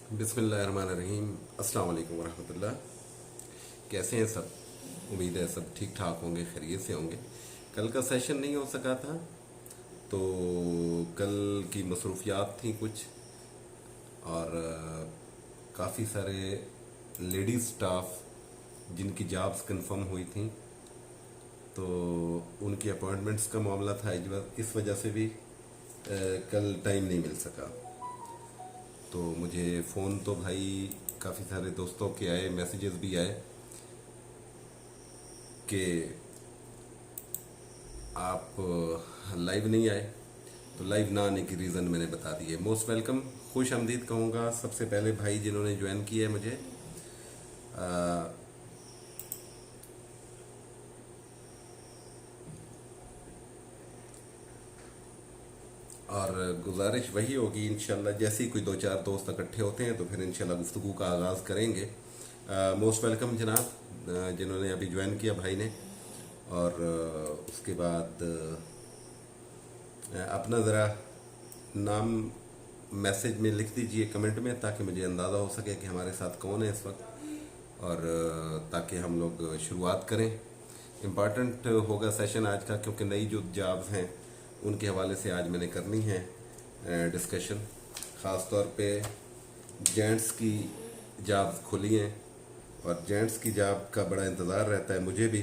बिस्मिल्लाहिर्रहमानिर्रहीम। अस्सलाम वालेकुम वरहमतुल्लाह। कैसे हैं सब? उम्मीद है सब ठीक ठाक होंगे, खैरियत से होंगे। कल का सेशन नहीं हो सका था तो कल की मसरूफियात थी कुछ, और काफ़ी सारे लेडीज़ स्टाफ जिनकी जॉब्स कंफर्म हुई थी तो उनकी अपॉइंटमेंट्स का मामला था। इस वजह से भी कल टाइम नहीं मिल सका। तो मुझे फ़ोन तो भाई काफ़ी सारे दोस्तों के आए, मैसेजेस भी आए कि आप लाइव नहीं आए। तो लाइव ना आने की रीज़न मैंने बता दी है। मोस्ट वेलकम, खुश आमदीद कहूँगा सबसे पहले भाई जिन्होंने ज्वाइन किया है मुझे। और गुजारिश वही होगी इंशाल्लाह, जैसे ही कोई दो चार दोस्त इकट्ठे होते हैं तो फिर इंशाल्लाह गुफ्तगू का आगाज़ करेंगे। मोस्ट वेलकम जनाब, जिन्होंने अभी ज्वाइन किया भाई ने। और उसके बाद अपना ज़रा नाम मैसेज में लिख दीजिए कमेंट में, ताकि मुझे अंदाज़ा हो सके कि हमारे साथ कौन है इस वक्त, और ताकि हम लोग शुरुआत करें। इम्पॉर्टेंट होगा सेशन आज का, क्योंकि नई जो जॉब्स हैं उनके हवाले से आज मैंने करनी है डिस्कशन। ख़ास तौर पे जेंट्स की जॉब्स खुली हैं और जेंट्स की जॉब का बड़ा इंतज़ार रहता है मुझे भी,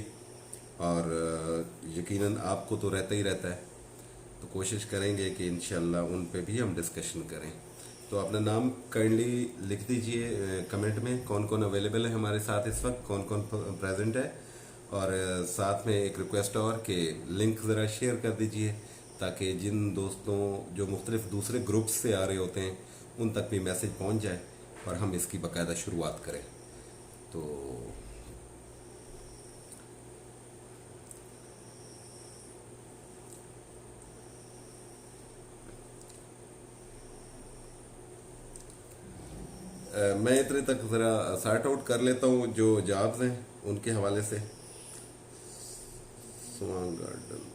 और यकीनन आपको तो रहता ही रहता है। तो कोशिश करेंगे कि इंशाल्लाह उन पे भी हम डिस्कशन करें। तो अपना नाम काइंडली लिख दीजिए कमेंट में, कौन कौन अवेलेबल है हमारे साथ इस वक्त, कौन कौन प्रेजेंट है। और साथ में एक रिक्वेस्ट और कि लिंक ज़रा शेयर कर दीजिए, ताकि जिन दोस्तों जो मुख्तलिफ दूसरे ग्रुप्स से आ रहे होते हैं उन तक भी मैसेज पहुंच जाए और हम इसकी बाकायदा शुरुआत करें। तो मैं इतने तक ज़रा सॉर्ट आउट कर लेता हूँ जो जॉब्स हैं उनके हवाले से। स्वांग गार्डन,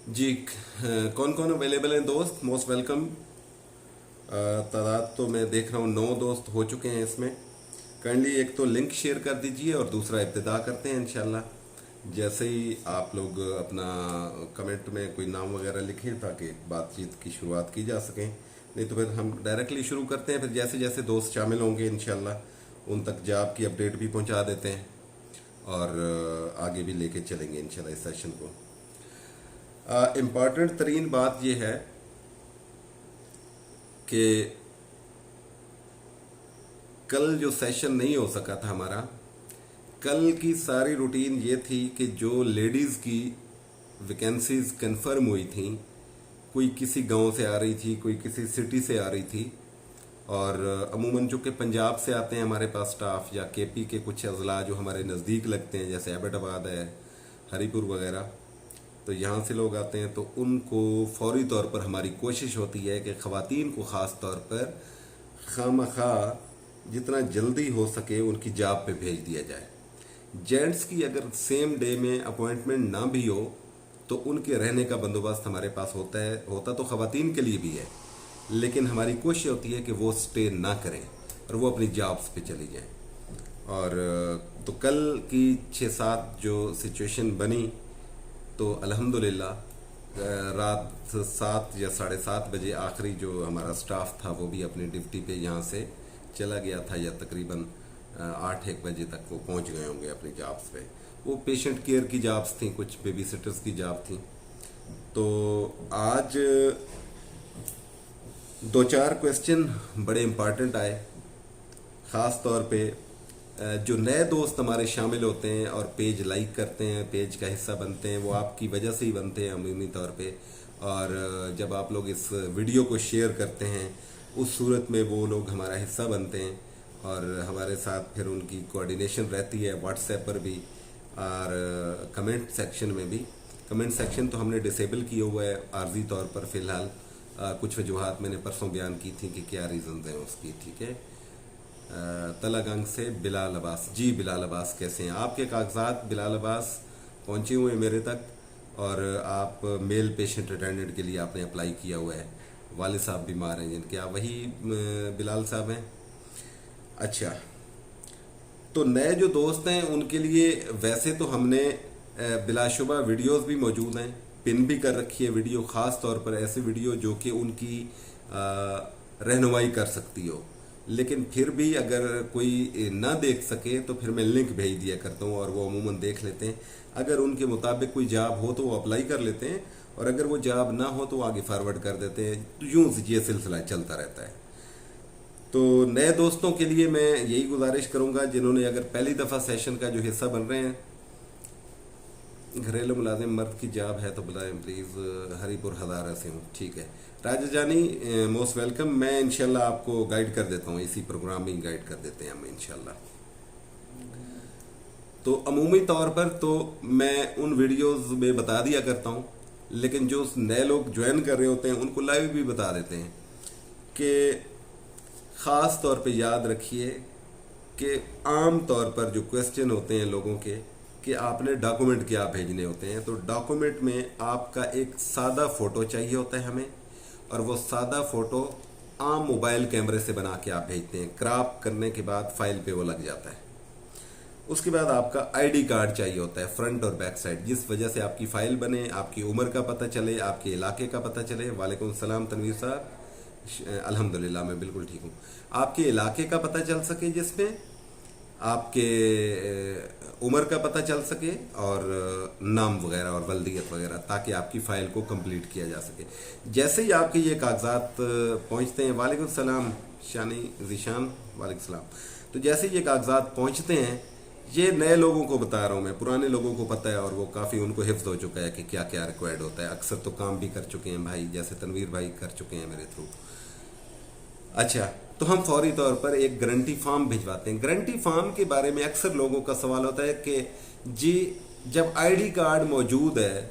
जी कौन कौन अवेलेबल हैं दोस्त? Most welcome. तादाद तो मैं देख रहा हूँ 9 दोस्त हो चुके हैं इसमें। काइंडली एक तो लिंक शेयर कर दीजिए और दूसरा इब्तिदा करते हैं इंशाल्लाह। जैसे ही आप लोग अपना कमेंट में कोई नाम वगैरह लिखें ताकि बातचीत की शुरुआत की जा सकें, नहीं तो फिर हम डायरेक्टली शुरू करते हैं। फिर जैसे जैसे दोस्त शामिल होंगे इंशाल्लाह उन तक जॉब की अपडेट भी पहुंचा देते हैं और आगे भी लेके चलेंगे इंशाल्लाह इस सेशन को। इम्पॉर्टेंट तरीन बात यह है कि कल जो सेशन नहीं हो सका था हमारा, कल की सारी रूटीन ये थी कि जो लेडीज़ की वैकेंसीज कंफर्म हुई थी, कोई किसी गांव से आ रही थी, कोई किसी सिटी से आ रही थी, और अमूमन जो कि पंजाब से आते हैं हमारे पास स्टाफ, या केपी के कुछ अजला जो हमारे नज़दीक लगते हैं जैसे एबटाबाद है, हरीपुर वगैरह, तो यहाँ से लोग आते हैं। तो उनको फौरी तौर पर हमारी कोशिश होती है कि ख़वातीन को ख़ास तौर पर खामखा जितना जल्दी हो सके उनकी जॉब पे भेज दिया जाए। जेंट्स की अगर सेम डे में अपॉइंटमेंट ना भी हो तो उनके रहने का बंदोबस्त हमारे पास होता है। होता तो ख़वातीन के लिए भी है, लेकिन हमारी कोशिश होती है कि वो स्टे ना करें और वो अपनी जॉब्स पे चली जाएं। और तो कल की 6-7 जो सिचुएशन बनी, तो अल्हम्दुलिल्लाह रात 7 या 7:30 बजे आखिरी जो हमारा स्टाफ था वो भी अपनी ड्यूटी पे यहाँ से चला गया था, या तकरीबन 8-1 बजे तक वो पहुँच गए होंगे अपनी जॉब्स पे। वो पेशेंट केयर की जॉब्स थी, कुछ बेबी सिटर्स की जॉब थी। तो आज 2-4 क्वेश्चन बड़े इम्पॉर्टेंट आए, ख़ास तौर पे जो नए दोस्त हमारे शामिल होते हैं और पेज लाइक करते हैं, पेज का हिस्सा बनते हैं, वो आपकी वजह से ही बनते हैं अमूमी तौर पे। और जब आप लोग इस वीडियो को शेयर करते हैं उस सूरत में वो लोग हमारा हिस्सा बनते हैं और हमारे साथ फिर उनकी कोऑर्डिनेशन रहती है व्हाट्सएप पर भी और कमेंट सेक्शन में भी। कमेंट सेक्शन तो हमने डिसेबल किया हुआ है आर्जी तौर पर फ़िलहाल। कुछ वजूहात मैंने परसों बयान की थी कि क्या रीज़न हैं उसकी, ठीक है। तलागंग से बिलाल अब्बास। जी बिलाल अब्बास, कैसे हैं? आपके कागजात बिलाल अब्बास पहुंचे हुए हैं मेरे तक, और आप मेल पेशेंट अटेंडेंट के लिए आपने अप्लाई किया हुआ है। वालिद साहब बीमार हैं जिनके, आप वही बिलाल साहब हैं? अच्छा, तो नए जो दोस्त हैं उनके लिए वैसे तो हमने बिलाशुबा वीडियोस भी मौजूद हैं, पिन भी कर रखी है वीडियो, ख़ास तौर पर ऐसी वीडियो जो कि उनकी रहनुमाई कर सकती हो। लेकिन फिर भी अगर कोई ना देख सके तो फिर मैं लिंक भेज दिया करता हूँ और वो अमूमन देख लेते हैं। अगर उनके मुताबिक कोई जॉब हो तो वो अप्लाई कर लेते हैं, और अगर वो जॉब ना हो तो आगे फॉरवर्ड कर देते हैं। तो यूँ ये सिलसिला चलता रहता है। तो नए दोस्तों के लिए मैं यही गुजारिश करूंगा, जिन्होंने अगर पहली दफ़ा सेशन का जो हिस्सा बन रहे हैं, घरेलू मुलाजिम मर्द की जॉब है तो बुलाएं प्लीज़, हरीपुर हज़ारा से हूँ। ठीक है राजा जानी, मोस्ट वेलकम। मैं इंशाल्लाह आपको गाइड कर देता हूँ, इसी प्रोग्राम में गाइड कर देते हैं हम इंशाल्लाह। तो अमूमी तौर पर तो मैं उन वीडियोस में बता दिया करता हूँ, लेकिन जो नए लोग ज्वाइन कर रहे होते हैं उनको लाइव भी बता देते हैं कि ख़ास तौर पे याद रखिए कि आम तौर पर जो क्वेश्चन होते हैं लोगों के कि आपने डॉक्यूमेंट क्या भेजने होते हैं। तो डॉक्यूमेंट में आपका एक सादा फ़ोटो चाहिए होता है हमें, और वो सादा फ़ोटो आम मोबाइल कैमरे से बना के आप भेजते हैं। क्रॉप करने के बाद फाइल पे वो लग जाता है। उसके बाद आपका आईडी कार्ड चाहिए होता है, फ्रंट और बैक साइड, जिस वजह से आपकी फ़ाइल बने, आपकी उम्र का पता चले, आपके इलाके का पता चले। वालेकुम सलाम तनवीर साहब, अल्हम्दुलिल्लाह मैं बिल्कुल ठीक हूँ। आपके इलाके का पता चल सके, जिसमें आपके उम्र का पता चल सके, और नाम वगैरह और वल्दियत वगैरह, ताकि आपकी फ़ाइल को कंप्लीट किया जा सके। जैसे ही आपके ये कागजात पहुँचते हैं, वालेकुम सलाम शानी जीशान, वालेकुम सलाम। तो जैसे ही ये कागजात पहुँचते हैं, ये नए लोगों को बता रहा हूँ मैं, पुराने लोगों को पता है और वो काफ़ी उनको हिफ्ज़ हो चुका है कि क्या क्या रिक्वायर्ड होता है। अक्सर तो काम भी कर चुके हैं भाई, जैसे तनवीर भाई कर चुके हैं मेरे थ्रू। अच्छा, तो हम फौरी तौर पर एक गारंटी फॉर्म भिजवाते हैं। गारंटी फॉर्म के बारे में अक्सर लोगों का सवाल होता है कि जी जब आईडी कार्ड मौजूद है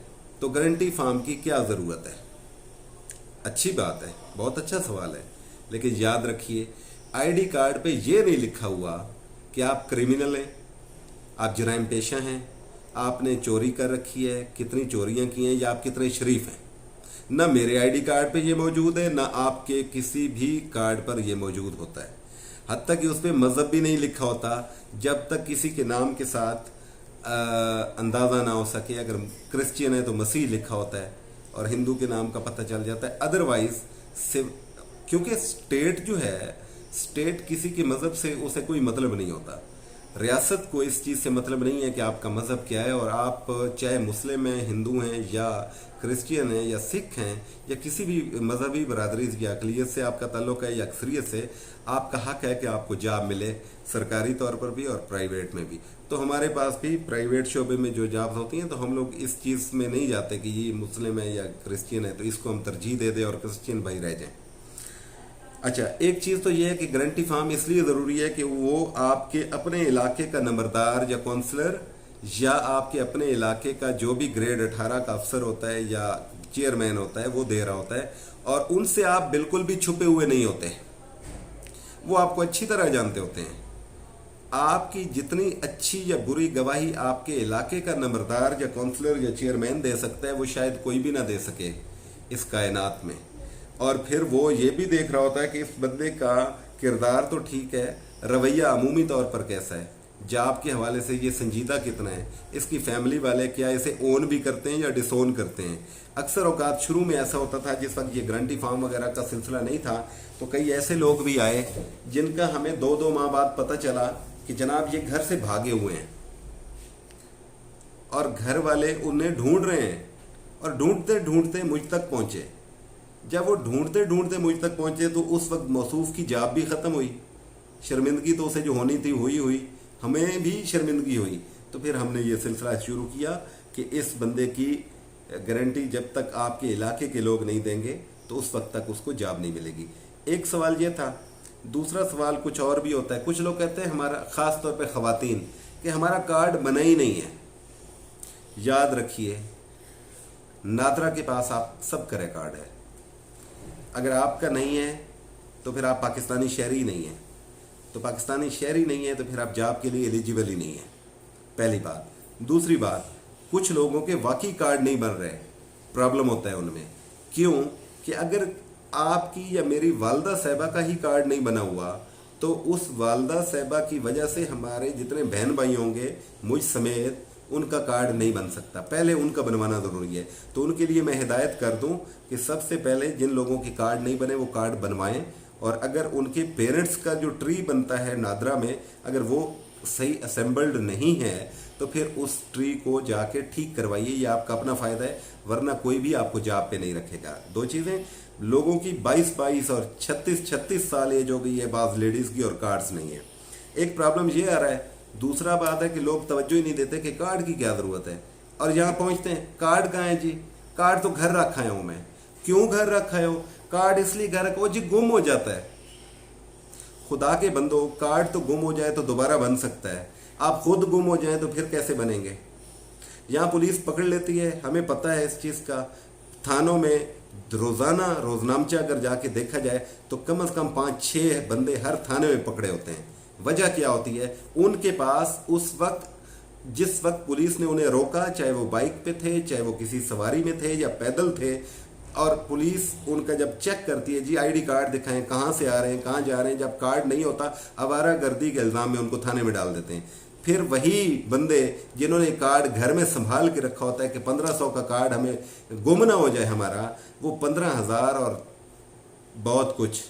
तो गारंटी फॉर्म की क्या ज़रूरत है। अच्छी बात है, बहुत अच्छा सवाल है, लेकिन याद रखिए आईडी कार्ड पे ये नहीं लिखा हुआ कि आप क्रिमिनल हैं, आप जराइम पेशा हैं, आपने चोरी कर रखी है, कितनी चोरियां की हैं, या आप कितने शरीफ हैं। ना मेरे आईडी कार्ड पे ये मौजूद है, ना आपके किसी भी कार्ड पर ये मौजूद होता है। हत्ता कि उस पर मज़हब भी नहीं लिखा होता, जब तक किसी के नाम के साथ अंदाज़ा ना हो सके। अगर क्रिश्चियन है तो मसीह लिखा होता है, और हिंदू के नाम का पता चल जाता है। अदरवाइज क्योंकि स्टेट जो है, स्टेट किसी के मज़हब से उसे कोई मतलब नहीं होता। रियासत को इस चीज़ से मतलब नहीं है कि आपका मज़हब क्या है, और आप चाहे मुस्लिम हैं, हिंदू हैं, या क्रिश्चियन हैं, या सिख हैं, या किसी भी मजहबी बरादरी या अक़लियत से आपका ताल्लुक़ है, या अक्सरियत से, आपका हक़ है कि आपको जॉब मिले, सरकारी तौर पर भी और प्राइवेट में भी। तो हमारे पास भी प्राइवेट शोबे में जो जॉब्स होती हैं, तो हम लोग इस चीज़ में नहीं जाते कि ये मुस्लिम है या क्रिश्चियन है तो इसको हम तरजीह दे दें और क्रिश्चियन भाई रह जाएँ। अच्छा, एक चीज़ तो ये है कि गारंटी फॉर्म इसलिए ज़रूरी है कि वो आपके अपने इलाके का नंबरदार या काउंसलर, या आपके अपने इलाके का जो भी ग्रेड 18 का अफसर होता है या चेयरमैन होता है, वो दे रहा होता है। और उनसे आप बिल्कुल भी छुपे हुए नहीं होते, वो आपको अच्छी तरह जानते होते हैं। आपकी जितनी अच्छी या बुरी गवाही आपके इलाके का नंबरदार या काउंसलर या चेयरमैन दे सकता है, वो शायद कोई भी ना दे सके इस कायनात में। और फिर वो ये भी देख रहा होता है कि इस बंदे का किरदार तो ठीक है, रवैया अमूमी तौर पर कैसा है, जॉब के हवाले से ये संजीदा कितना है, इसकी फैमिली वाले क्या इसे ओन भी करते हैं या डिसोन करते हैं। अक्सर औकात शुरू में ऐसा होता था, जिस वक्त ये गारंटी फॉर्म वगैरह का सिलसिला नहीं था, तो कई ऐसे लोग भी आए जिनका हमें 2-2 माह बाद पता चला कि जनाब ये घर से भागे हुए हैं, और घर वाले उन्हें ढूंढ रहे हैं, और ढूंढते ढूंढते मुझ तक पहुंचे। जब वो ढूंढते ढूंढते मुझ तक पहुंचे तो उस वक्त मौसूफ की जॉब भी ख़त्म हुई, शर्मिंदगी तो उसे जो होनी थी हुई, हमें भी शर्मिंदगी हुई। तो फिर हमने ये सिलसिला शुरू किया कि इस बंदे की गारंटी जब तक आपके इलाके के लोग नहीं देंगे तो उस वक्त तक उसको जॉब नहीं मिलेगी। एक सवाल ये था। दूसरा सवाल कुछ और भी होता है। कुछ लोग कहते हैं हमारा, ख़ास तौर पे ख़वातीन, कि हमारा कार्ड बना ही नहीं है। याद रखिए, नादरा के पास आप सब का रिकॉर्ड है। अगर आपका नहीं है तो फिर आप पाकिस्तानी शहरी ही नहीं हैं। तो पाकिस्तानी शहरी नहीं है तो फिर आप जॉब के लिए एलिजिबल ही नहीं है, पहली बात। दूसरी बात, कुछ लोगों के वाकई कार्ड नहीं बन रहे, प्रॉब्लम होता है उनमें। क्यों कि अगर आपकी या मेरी वालदा साहिबा का ही कार्ड नहीं बना हुआ तो उस वालदा साहिबा की वजह से हमारे जितने बहन भाई होंगे मुझ समेत उनका कार्ड नहीं बन सकता, पहले उनका बनवाना ज़रूरी है। तो उनके लिए मैं हिदायत कर दूं कि सबसे पहले जिन लोगों के कार्ड नहीं बने वो कार्ड बनवाएं, और अगर उनके पेरेंट्स का जो ट्री बनता है नादरा में अगर वो सही असेंबल्ड नहीं है तो फिर उस ट्री को जाके ठीक करवाइए, ये आपका अपना फ़ायदा है, वरना कोई भी आपको जॉब पे नहीं रखेगा। दो चीज़ें, लोगों की 22-22 और 36-36 साल एज हो गई है बाज़ लेडीज़ की और कार्ड्स नहीं है, एक प्रॉब्लम ये आ रहा है। दूसरा बात है कि लोग तवज्जो ही नहीं देते कि कार्ड की क्या ज़रूरत है, और यहाँ पहुँचते हैं कार्ड कहाँ है जी, कार्ड तो घर रखा है हूँ मैं। क्यों घर रखा है हो? कार्ड इसलिए घर रखा हो जी गुम हो जाता है। खुदा के बंदो, कार्ड तो गुम हो जाए तो दोबारा बन सकता है, आप खुद गुम हो जाए तो फिर कैसे बनेंगे? यहाँ पुलिस पकड़ लेती है, हमें पता है इस चीज़ का। थानों में रोज़ाना रोजनामचा अगर जाके देखा जाए तो कम से कम 5-6 बंदे हर थाने में पकड़े होते हैं। वजह क्या होती है? उनके पास उस वक्त जिस वक्त पुलिस ने उन्हें रोका, चाहे वो बाइक पे थे, चाहे वो किसी सवारी में थे या पैदल थे, और पुलिस उनका जब चेक करती है, जी आईडी कार्ड दिखाएं, कहाँ से आ रहे हैं, कहाँ जा रहे हैं, जब कार्ड नहीं होता आवारागर्दी के इल्ज़ाम में उनको थाने में डाल देते हैं। फिर वही बंदे जिन्होंने कार्ड घर में संभाल के रखा होता है कि 1500 का कार्ड हमें गुम ना हो जाए हमारा, वो 15,000 और बहुत कुछ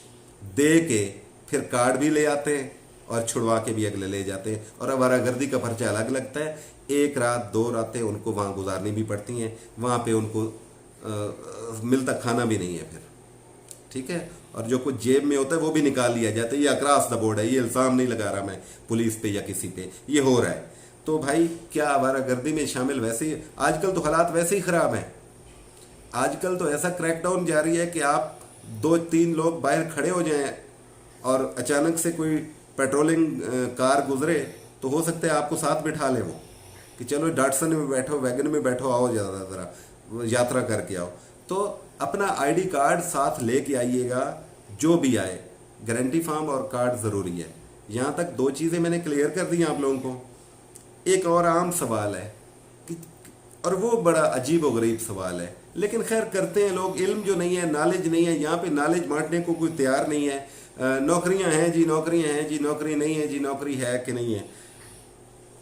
दे के फिर कार्ड भी ले आते हैं और छुड़वा के भी अगले ले जाते हैं, और आवारागर्दी का पर्चा अलग लगता है। एक रात 2 रातें उनको वहाँ गुजारनी भी पड़ती हैं, वहाँ पे उनको मिलता खाना भी नहीं है फिर, ठीक है। और जो कुछ जेब में होता है वो भी निकाल लिया जाता है, ये अक्रॉस द बोर्ड है, ये इल्ज़ाम नहीं लगा रहा मैं पुलिस पे या किसी पे, ये हो रहा है। तो भाई क्या आवारागर्दी में शामिल? वैसे ही आजकल तो हालात वैसे ही ख़राब हैं। आजकल तो ऐसा क्रैकडाउन जारी है कि आप 2-3 लोग बाहर खड़े हो जाएं और अचानक से कोई पेट्रोलिंग कार गुजरे तो हो सकता है आपको साथ बिठा ले वो, कि चलो डाटसन में बैठो, वैगन में बैठो, आओ ज़रा यात्रा करके आओ। तो अपना आईडी कार्ड साथ लेके आइएगा, जो भी आए, गारंटी फॉर्म और कार्ड ज़रूरी है। यहाँ तक 2 चीज़ें मैंने क्लियर कर दी आप लोगों को। एक और आम सवाल है कि, और वो बड़ा अजीब व गरीब सवाल है, लेकिन खैर करते हैं लोग, इल्म जो नहीं है, नॉलेज नहीं है, यहाँ पे नॉलेज बांटने को कोई तैयार नहीं है। नौकरियाँ हैं जी, नौकरियाँ हैं जी, नौकरी नहीं है जी, नौकरी है कि नहीं है।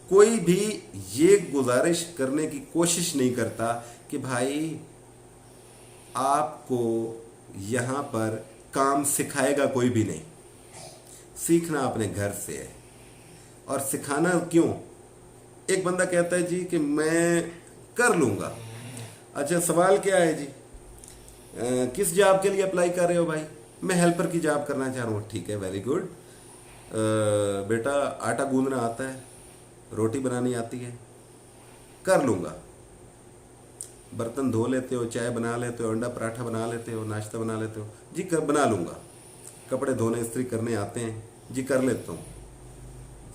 कोई भी ये गुजारिश करने की कोशिश नहीं करता कि भाई आपको यहाँ पर काम सिखाएगा कोई भी नहीं, सीखना अपने घर से है। और सिखाना क्यों? एक बंदा कहता है जी कि मैं कर लूँगा। अच्छा सवाल क्या है जी, किस जॉब के लिए अप्लाई कर रहे हो भाई? मैं हेल्पर की जॉब करना चाह रहा हूँ। ठीक है, वेरी गुड। बेटा आटा गूंदना आता है, रोटी बनानी आती है? कर लूँगा। बर्तन धो लेते हो, चाय बना लेते हो, अंडा पराठा बना लेते हो, नाश्ता बना लेते हो? जी कर बना लूँगा। कपड़े धोने इस्त्री करने आते हैं? जी कर लेता हूँ।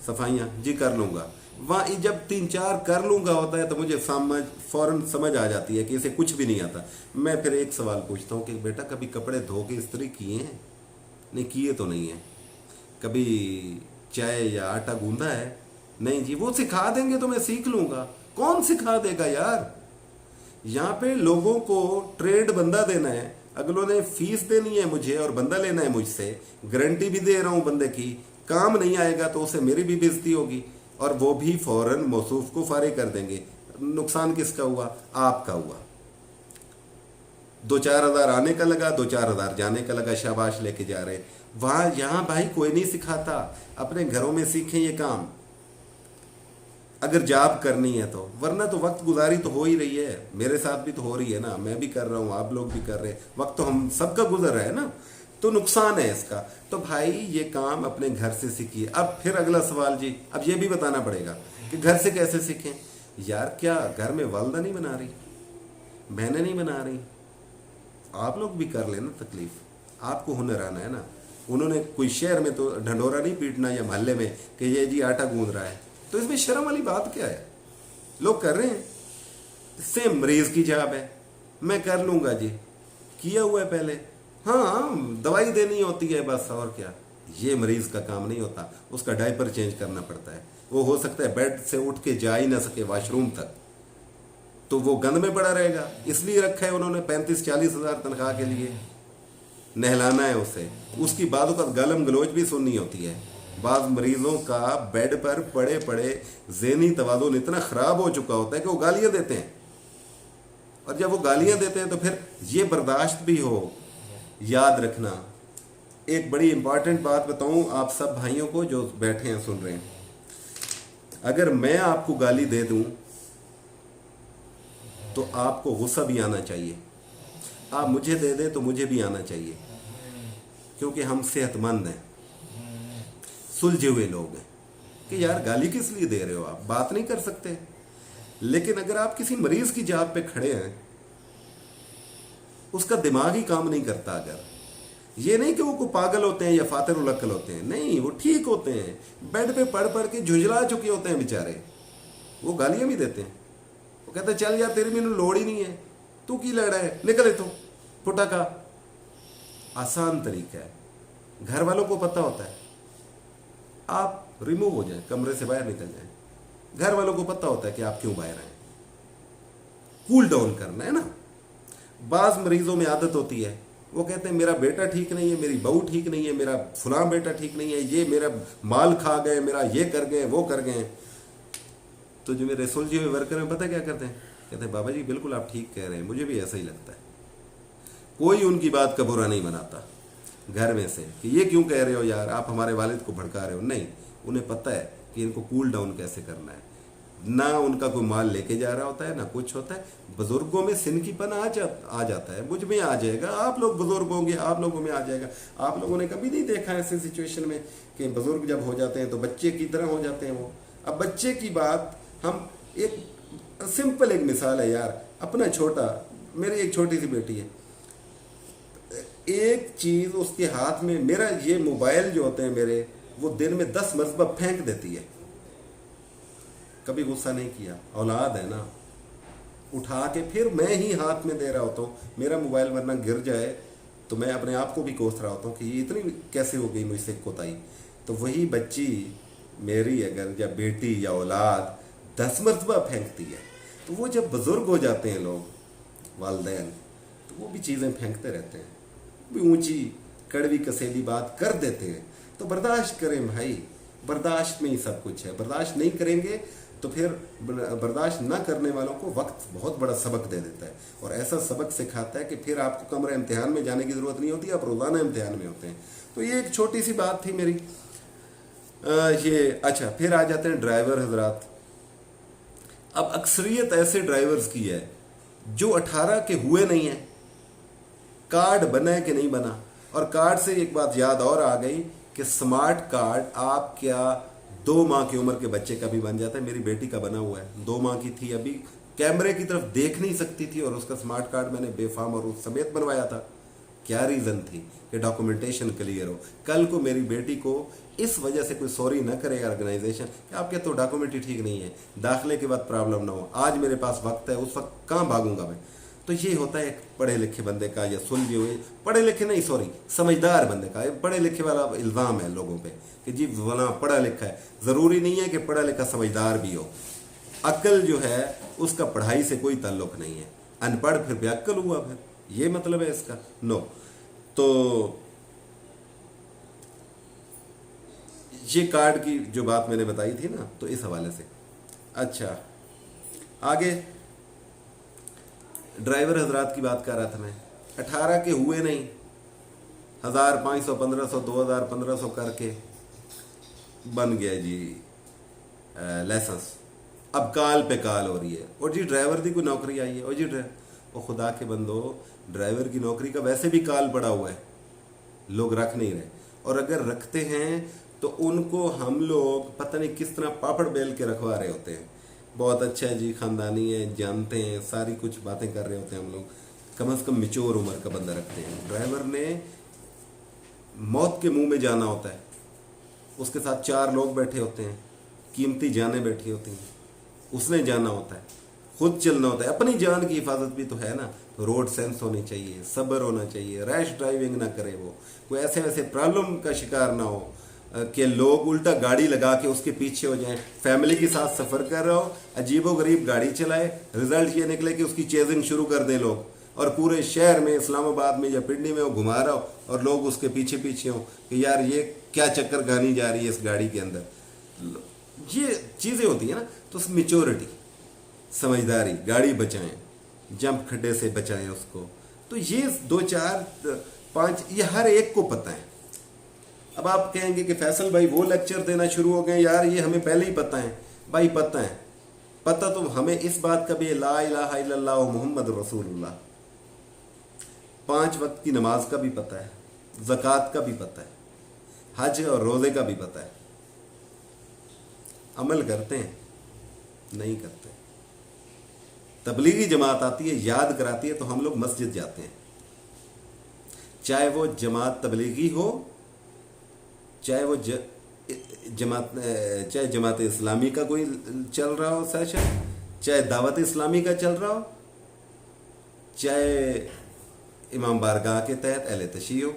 सफाइयाँ? जी कर लूँगा। वहाँ जब 3-4 कर लूँगा होता है तो मुझे फ़ौरन समझ आ जाती है कि इसे कुछ भी नहीं आता। मैं फिर एक सवाल पूछता हूँ कि बेटा कभी कपड़े धो के इस्त्री किए हैं? नहीं किए तो नहीं है। कभी चाय या आटा गूंदा है? नहीं जी। वो सिखा देंगे तो मैं सीख लूँगा। कौन सिखा देगा यार? यहाँ पे लोगों को ट्रेड बंदा देना है, अगलों ने फीस देनी है मुझे और बंदा लेना है मुझसे, गारंटी भी दे रहा हूँ बंदे की, काम नहीं आएगा तो उसे मेरी भी बेइज्जती होगी और वो भी फौरन मौसूफ को फारिग कर देंगे। नुकसान किसका हुआ? आपका हुआ। 2-4 हज़ार आने का लगा, 2-4 हज़ार जाने का लगा, शाबाश लेके जा रहे। वहाँ यहाँ भाई कोई नहीं सिखाता, अपने घरों में सीखें ये काम अगर जॉब करनी है तो, वरना तो वक्त गुजारी तो हो ही रही है, मेरे साथ भी तो हो रही है ना, मैं भी कर रहा हूँ, आप लोग भी कर रहे हैं, वक्त तो हम सबका गुजर रहा है ना, तो नुकसान है इसका। तो भाई ये काम अपने घर से सीखिए। अब फिर अगला सवाल जी, अब ये भी बताना पड़ेगा कि घर से कैसे सीखें। यार क्या घर में वालदा नहीं बना रही, बहनें नहीं बना रही? आप लोग भी कर लेना तकलीफ, आपको हुनर आना है ना। उन्होंने कोई शहर में तो ढंडोरा नहीं पीटना या मोहल्ले में कि ये जी आटा गूंद रहा है, तो इसमें शर्म वाली बात क्या है? लोग कर रहे हैं। इससे मरीज की जॉब है, मैं कर लूँगा जी, किया हुआ है पहले, हाँ दवाई देनी होती है बस, और क्या। ये मरीज का काम नहीं होता, उसका डायपर चेंज करना पड़ता है। वो हो सकता है बेड से उठ के जा ही ना सके वॉशरूम तक, तो वो गंद में पड़ा रहेगा। इसलिए रखा है उन्होंने 35-40 हज़ार तनख्वाह के लिए, नहलाना है उसे, उसकी बातों का गलम गलोच भी सुननी होती है। बाज़ मरीजों का बेड पर पड़े पड़े ज़हनी तवाज़ुन इतना ख़राब हो चुका होता है कि वो गालियाँ देते हैं, और जब वो गालियाँ देते हैं तो फिर ये बर्दाश्त भी हो। याद रखना, एक बड़ी इंपॉर्टेंट बात बताऊं आप सब भाइयों को जो बैठे हैं सुन रहे हैं, अगर मैं आपको गाली दे दूं तो आपको गुस्सा भी आना चाहिए, आप मुझे दे दें तो मुझे भी आना चाहिए, क्योंकि हम सेहतमंद हैं, सुलझे हुए लोग हैं कि यार गाली किस लिए दे रहे हो, आप बात नहीं कर सकते। लेकिन अगर आप किसी मरीज की जाब पे खड़े हैं, उसका दिमाग ही काम नहीं करता, अगर ये नहीं कि वो को पागल होते हैं या फातिर उलक्कल होते हैं, नहीं, वो ठीक होते हैं, बेड पे पढ़ पढ़ के झुंझला चुके होते हैं बेचारे, वो गालियां भी देते हैं। वो कहते हैं चल यार तेरी मैंने लोड़ ही नहीं है, तू की लड़ रहा है, निकले तो फुटा का। आसान तरीका है, घर वालों को पता होता है, आप रिमूव हो जाए, कमरे से बाहर निकल जाए, घर वालों को पता होता है कि आप क्यों बाहर आए, कूल डाउन करना है ना। बाज मरीजों में आदत होती है, वो कहते हैं मेरा बेटा ठीक नहीं है, मेरी बहू ठीक नहीं है, मेरा फलां बेटा ठीक नहीं है, ये मेरा माल खा गए, मेरा ये कर गए, वो कर गए। तो जो मेरे सुलझे हुए वर्कर हैं पता क्या करते हैं, कहते हैं बाबा जी बिल्कुल आप ठीक कह रहे हैं, मुझे भी ऐसा ही लगता है। कोई उनकी बात का बुरा नहीं मनाता घर में से कि ये क्यों कह रहे हो यार, आप हमारे वालिद को भड़का रहे हो। नहीं, उन्हें पता है कि इनको कूल डाउन कैसे करना है। ना उनका कोई माल लेके जा रहा होता है, ना कुछ होता है। बुजुर्गों में सिनकीपन आ जाता है, मुझ में आ जाएगा, आप लोग बुजुर्ग होंगे, आप लोगों में आ जाएगा। आप लोगों ने कभी नहीं देखा ऐसे सिचुएशन में कि बुजुर्ग जब हो जाते हैं तो बच्चे की तरह हो जाते हैं वो। अब बच्चे की बात, हम एक सिंपल एक मिसाल है यार, अपना छोटा, मेरी एक छोटी सी बेटी है, एक चीज उसके हाथ में, मेरा ये मोबाइल जो होते हैं मेरे, वो दिन में 10 मरतबा फेंक देती है, कभी गुस्सा नहीं किया। औलाद है ना, उठा के फिर मैं ही हाथ में दे रहा होता हूँ, मेरा मोबाइल वरना गिर जाए तो मैं अपने आप को भी कोस रहा होता हूँ कि ये इतनी कैसे हो गई मुझसे कोताही। तो वही बच्ची मेरी अगर या बेटी या औलाद 10 मरतबा फेंकती है, तो वो जब बुजुर्ग हो जाते हैं लोग वालिदैन, तो वो भी चीज़ें फेंकते रहते हैं, भी ऊंची कड़वी कसेली बात कर देते हैं। तो बर्दाश्त करें भाई, बर्दाश्त में ही सब कुछ है। बर्दाश्त नहीं करेंगे तो फिर बर्दाश्त ना करने वालों को वक्त बहुत बड़ा सबक दे देता है, और ऐसा सबक सिखाता है कि फिर आपको कमरे इम्तिहान में जाने की ज़रूरत नहीं होती, आप रोज़ाना इम्तिहान में होते हैं। तो ये एक छोटी सी बात थी मेरी। ये अच्छा, फिर आ जाते हैं ड्राइवर हजरात। अब अक्सरियत ऐसे ड्राइवर्स की है जो 18 के हुए नहीं है, कार्ड बना है कि नहीं बना। और कार्ड से एक बात याद और आ गई कि स्मार्ट कार्ड आप क्या 2 माह की उम्र के बच्चे का भी बन जाता है। मेरी बेटी का बना हुआ है, 2 माह की थी, अभी कैमरे की तरफ देख नहीं सकती थी, और उसका स्मार्ट कार्ड मैंने बेफाम और उस समेत बनवाया था। क्या रीज़न थी कि डॉक्यूमेंटेशन क्लियर हो। कल को मेरी बेटी को इस वजह से कोई सॉरी न करे ऑर्गेनाइजेशन कि आपके तो डॉक्यूमेंट ही ठीक नहीं है, दाखिले के बाद प्रॉब्लम ना हो, आज मेरे पास वक्त है, उस वक्त कहाँ भागूंगा मैं। तो ये होता है एक पढ़े लिखे बंदे का, या सुलझे हुए, पढ़े लिखे नहीं सॉरी, समझदार बंदे का। पढ़े लिखे वाला इल्ज़ाम है लोगों पे कि जी वना पढ़ा लिखा है, ज़रूरी नहीं है कि पढ़ा लिखा समझदार भी हो। अक्ल जो है उसका पढ़ाई से कोई ताल्लुक नहीं है, अनपढ़ फिर बेअक्ल हुआ, फिर ये मतलब है इसका। नो, तो ये कार्ड की जो बात मैंने बताई थी ना, तो इस हवाले से। अच्छा, आगे ड्राइवर हजरात की बात कर रहा था मैं। 18 के हुए नहीं, 1500, 1500, 2000, 1500 करके बन गया जी लाइसेंस। अब काल पे काल हो रही है, और जी ड्राइवर की कोई नौकरी आई है, और जी वो खुदा के बंदो, ड्राइवर की नौकरी का वैसे भी काल पड़ा हुआ है, लोग रख नहीं रहे, और अगर रखते हैं तो उनको हम लोग पता नहीं किस तरह पापड़ बेल के रखवा रहे होते हैं। बहुत अच्छा है जी, खानदानी है, जानते हैं, सारी कुछ बातें कर रहे होते हैं हम लोग, कम से कम मैच्योर उम्र का बंदा रखते हैं। ड्राइवर ने मौत के मुंह में जाना होता है, उसके साथ 4 लोग बैठे होते हैं, कीमती जानें बैठी होती हैं, उसने जाना होता है, खुद चलना होता है, अपनी जान की हिफाजत भी तो है ना। तो रोड सेंस होनी चाहिए, सब्र होना चाहिए, रैश ड्राइविंग ना करे, वो कोई ऐसे वैसे प्रॉब्लम का शिकार ना हो कि लोग उल्टा गाड़ी लगा के उसके पीछे हो जाएं। फैमिली के साथ सफ़र कर रहा हो, अजीबो गरीब गाड़ी चलाए, रिजल्ट ये निकले कि उसकी चेजिंग शुरू कर दें लोग, और पूरे शहर में, इस्लामाबाद में या पिंडी में वो घुमा रहा हो और लोग उसके पीछे पीछे हों कि यार ये क्या चक्कर गानी जा रही है इस गाड़ी के अंदर। ये चीज़ें होती हैं ना। तो मेच्योरिटी, समझदारी, गाड़ी बचाएं, जंप खड्डे से बचाएं उसको। तो ये 2 4 5 ये हर एक को पता है। अब आप कहेंगे कि फैसल भाई वो लेक्चर देना शुरू हो गए, यार ये हमें पहले ही पता है। भाई पता है, पता तो हमें इस बात का भी, ला इलाहा इल्लल्लाह मुहम्मद रसूलुल्लाह, 5 वक्त की नमाज का भी पता है, ज़कात का भी पता है, हज और रोज़े का भी पता है। अमल करते हैं? नहीं करते। तबलीगी जमात आती है, याद कराती है, तो हम लोग मस्जिद जाते हैं, चाहे वो जमात तबलीगी हो, चाहे वो चाहे जमात इस्लामी का कोई चल रहा हो सेशन, चाहे दावत इस्लामी का चल रहा हो, चाहे इमाम बारगाह के तहत अहले तशी हो।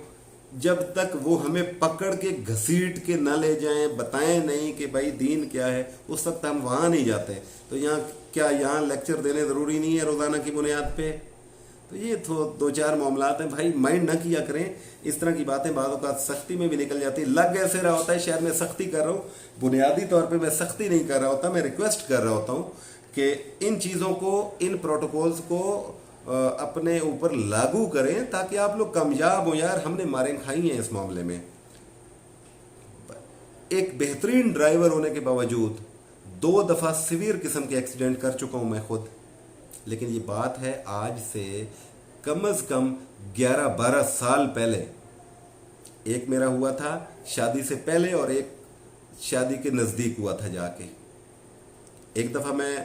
जब तक वो हमें पकड़ के घसीट के न ले जाएं, बताएं नहीं कि भाई दीन क्या है, उस वक्त हम वहाँ नहीं जाते। तो यहाँ क्या, यहाँ लेक्चर देने ज़रूरी नहीं है रोज़ाना की बुनियाद पे? तो ये तो 2 4 मामलात हैं भाई, माइंड न किया करें। इस तरह की बातें बातों का सख्ती में भी निकल जाती है। लग ऐसे रहा होता है शायद मैं सख्ती कर रहा हूँ, बुनियादी तौर पे मैं सख्ती नहीं कर रहा होता, मैं रिक्वेस्ट कर रहा होता हूँ कि इन चीज़ों को, इन प्रोटोकॉल्स को अपने ऊपर लागू करें ताकि आप लोग कामयाब हो। यार हमने मारें खाई हैं इस मामले में। एक बेहतरीन ड्राइवर होने के बावजूद 2 दफ़ा सीवियर किस्म के एक्सीडेंट कर चुका हूँ मैं खुद। लेकिन ये बात है आज से कम से कम 11-12 साल पहले। एक मेरा हुआ था शादी से पहले और एक शादी के नज़दीक हुआ था जाके। एक दफ़ा मैं,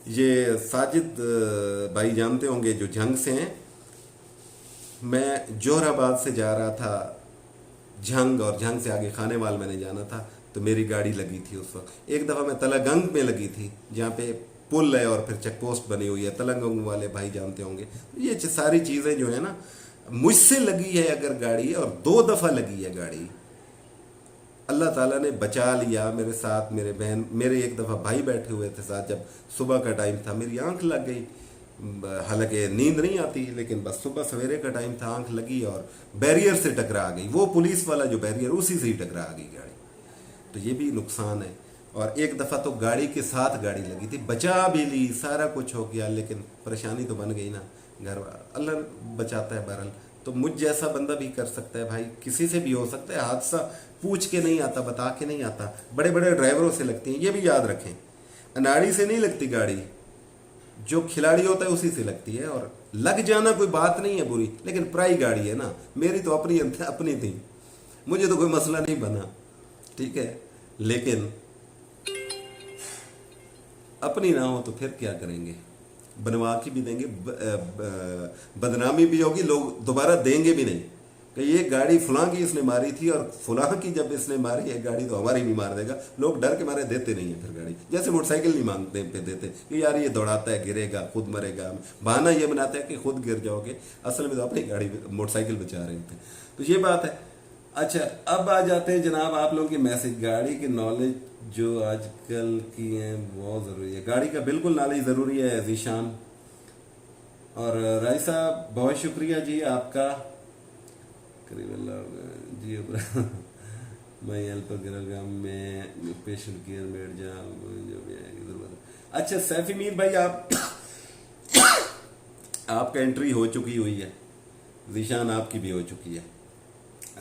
ये साजिद भाई जानते होंगे जो जंग से हैं, मैं जोहराबाद से जा रहा था जंग, और जंग से आगे खानेवाल मैंने जाना था, तो मेरी गाड़ी लगी थी उस वक्त। एक दफ़ा मैं तलागंग में लगी थी, जहाँ पे पुल है और फिर चेक पोस्ट बनी हुई है, तलागंग वाले भाई जानते होंगे। ये सारी चीज़ें जो है ना, मुझसे लगी है अगर गाड़ी, और 2 दफ़ा लगी है गाड़ी, अल्लाह ताला ने बचा लिया। मेरे साथ मेरे बहन, मेरे एक दफ़ा भाई बैठे हुए थे साथ, जब सुबह का टाइम था, मेरी आंख लग गई। हालांकि नींद नहीं आती, लेकिन बस सुबह सवेरे का टाइम था, आंख लगी और बैरियर से टकरा गई। वो पुलिस वाला जो बैरियर, उसी से ही टकरा गई गाड़ी। तो ये भी नुकसान है। और एक दफ़ा तो गाड़ी के साथ गाड़ी लगी थी, बचा भी ली, सारा कुछ हो गया, लेकिन परेशानी तो बन गई ना। घर अल्लाह बचाता है बहरहाल। तो मुझ जैसा बंदा भी कर सकता है भाई, किसी से भी हो सकता है हादसा। पूछ के नहीं आता, बता के नहीं आता। बड़े बड़े ड्राइवरों से लगती हैं, ये भी याद रखें। अनाड़ी से नहीं लगती गाड़ी, जो खिलाड़ी होता है उसी से लगती है। और लग जाना कोई बात नहीं है बुरी, लेकिन प्राई गाड़ी है ना, मेरी तो अपनी थी, मुझे तो कोई मसला नहीं बना, ठीक है। लेकिन अपनी ना हो तो फिर क्या करेंगे, बनवा के भी देंगे, बदनामी भी होगी, लोग दोबारा देंगे भी नहीं कि ये गाड़ी फलां की इसने मारी थी, और फलां की जब इसने मारी है गाड़ी तो हमारी भी मार देगा। लोग डर के मारे देते नहीं है फिर गाड़ी। जैसे मोटरसाइकिल नहीं मांगते पे देते कि यार ये दौड़ाता है, गिरेगा, खुद मरेगा, बहाना ये बनाता है कि खुद गिर जाओगे, असल में तो अपनी गाड़ी मोटरसाइकिल बचा रहे थे। तो ये बात है। अच्छा, अब आ जाते हैं जनाब आप लोगों की मैसेज। गाड़ी की नॉलेज जो आजकल की है बहुत ज़रूरी है, गाड़ी का बिल्कुल नॉलेज ज़रूरी है जीशान। और राय साहब बहुत शुक्रिया जी आपका। जी मैं हेल्पर गिरगाम में पेशेंट केयर में जो भी है ज़रूरत। अच्छा सैफी मीर भाई, आप आपका एंट्री हो चुकी हुई है, जीशान आपकी भी हो चुकी है।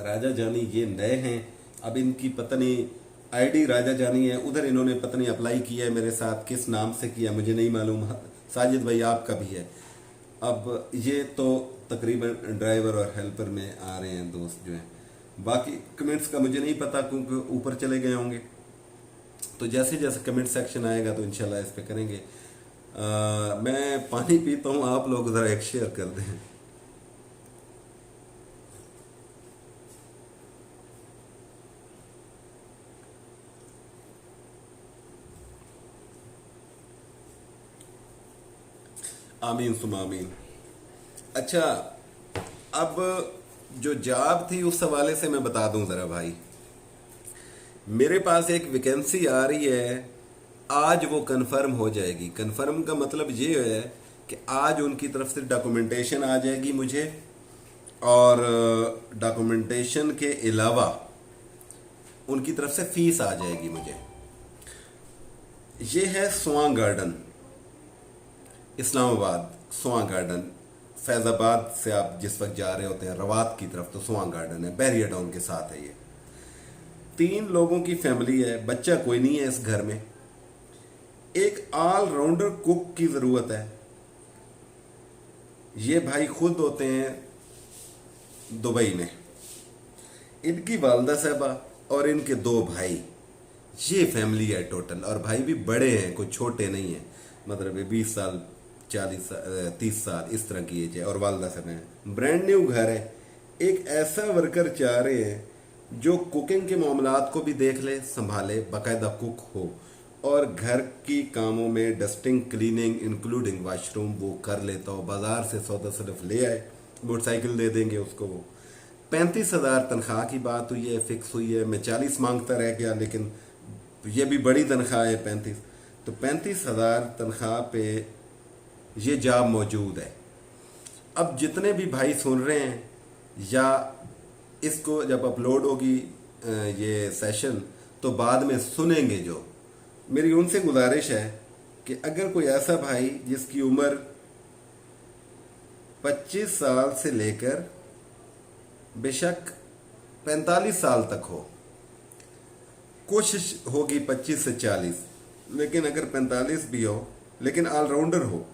राजा जानी ये नए हैं, अब इनकी पत्नी आईडी राजा जानी है, उधर इन्होंने पत्नी अप्लाई किया है मेरे साथ, किस नाम से किया मुझे नहीं मालूम। साजिद भाई आपका भी है। अब ये तो तकरीबन ड्राइवर और हेल्पर में आ रहे हैं दोस्त जो हैं, बाकी कमेंट्स का मुझे नहीं पता क्योंकि ऊपर चले गए होंगे। तो जैसे जैसे कमेंट सेक्शन आएगा तो इंशाल्लाह इस पे करेंगे। मैं पानी पीता हूँ, आप लोग ज़रा एक शेयर कर दें। आमीन सुम आमीन। अच्छा, अब जो जॉब थी उस हवाले से मैं बता दूं ज़रा भाई। मेरे पास एक वैकेंसी आ रही है, आज वो कंफर्म हो जाएगी। कंफर्म का मतलब ये है कि आज उनकी तरफ से डॉक्यूमेंटेशन आ जाएगी मुझे, और डॉक्यूमेंटेशन के अलावा उनकी तरफ से फीस आ जाएगी मुझे। ये है स्वां गार्डन, इस्लामाबाद। स्वां गार्डन, फैज़ाबाद से आप जिस वक्त जा रहे होते हैं रवात की तरफ तो स्वां गार्डन है, बैरियर टाउन के साथ है ये। 3 लोगों की फैमिली है, बच्चा कोई नहीं है इस घर में। एक ऑलराउंडर कुक की ज़रूरत है। ये भाई खुद होते हैं दुबई में, इनकी वालदा साहबा और इनके 2 भाई, ये फैमिली है टोटल। और भाई भी बड़े हैं, कोई छोटे नहीं हैं, मतलब 20 साल 40 साल 30 साल इस तरह की एज है। और वालदा साहब हैं। ब्रांड न्यू घर है। एक ऐसा वर्कर चाह रहे हैं जो कुकिंग के मामलात को भी देख ले, संभाले, बाकायदा कुक हो, और घर की कामों में डस्टिंग क्लीनिंग इंक्लूडिंग वाशरूम वो कर लेता हो। बाजार से सौदा सिर्फ ले आए, मोटरसाइकिल दे देंगे उसको। वो 35,000 तनख्वाह की बात हुई है, फिक्स हुई है। मैं 40 मांगता रह गया, लेकिन ये भी बड़ी तनख्वाह है 35। तो 35,000 तनख्वाह पे ये जॉब मौजूद है। अब जितने भी भाई सुन रहे हैं, या इसको जब अपलोड होगी ये सेशन तो बाद में सुनेंगे, जो मेरी उनसे गुजारिश है कि अगर कोई ऐसा भाई जिसकी उम्र 25 साल से लेकर बेशक 45 साल तक हो, कोशिश होगी 25 से 40, लेकिन अगर 45 भी हो, लेकिन ऑलराउंडर हो,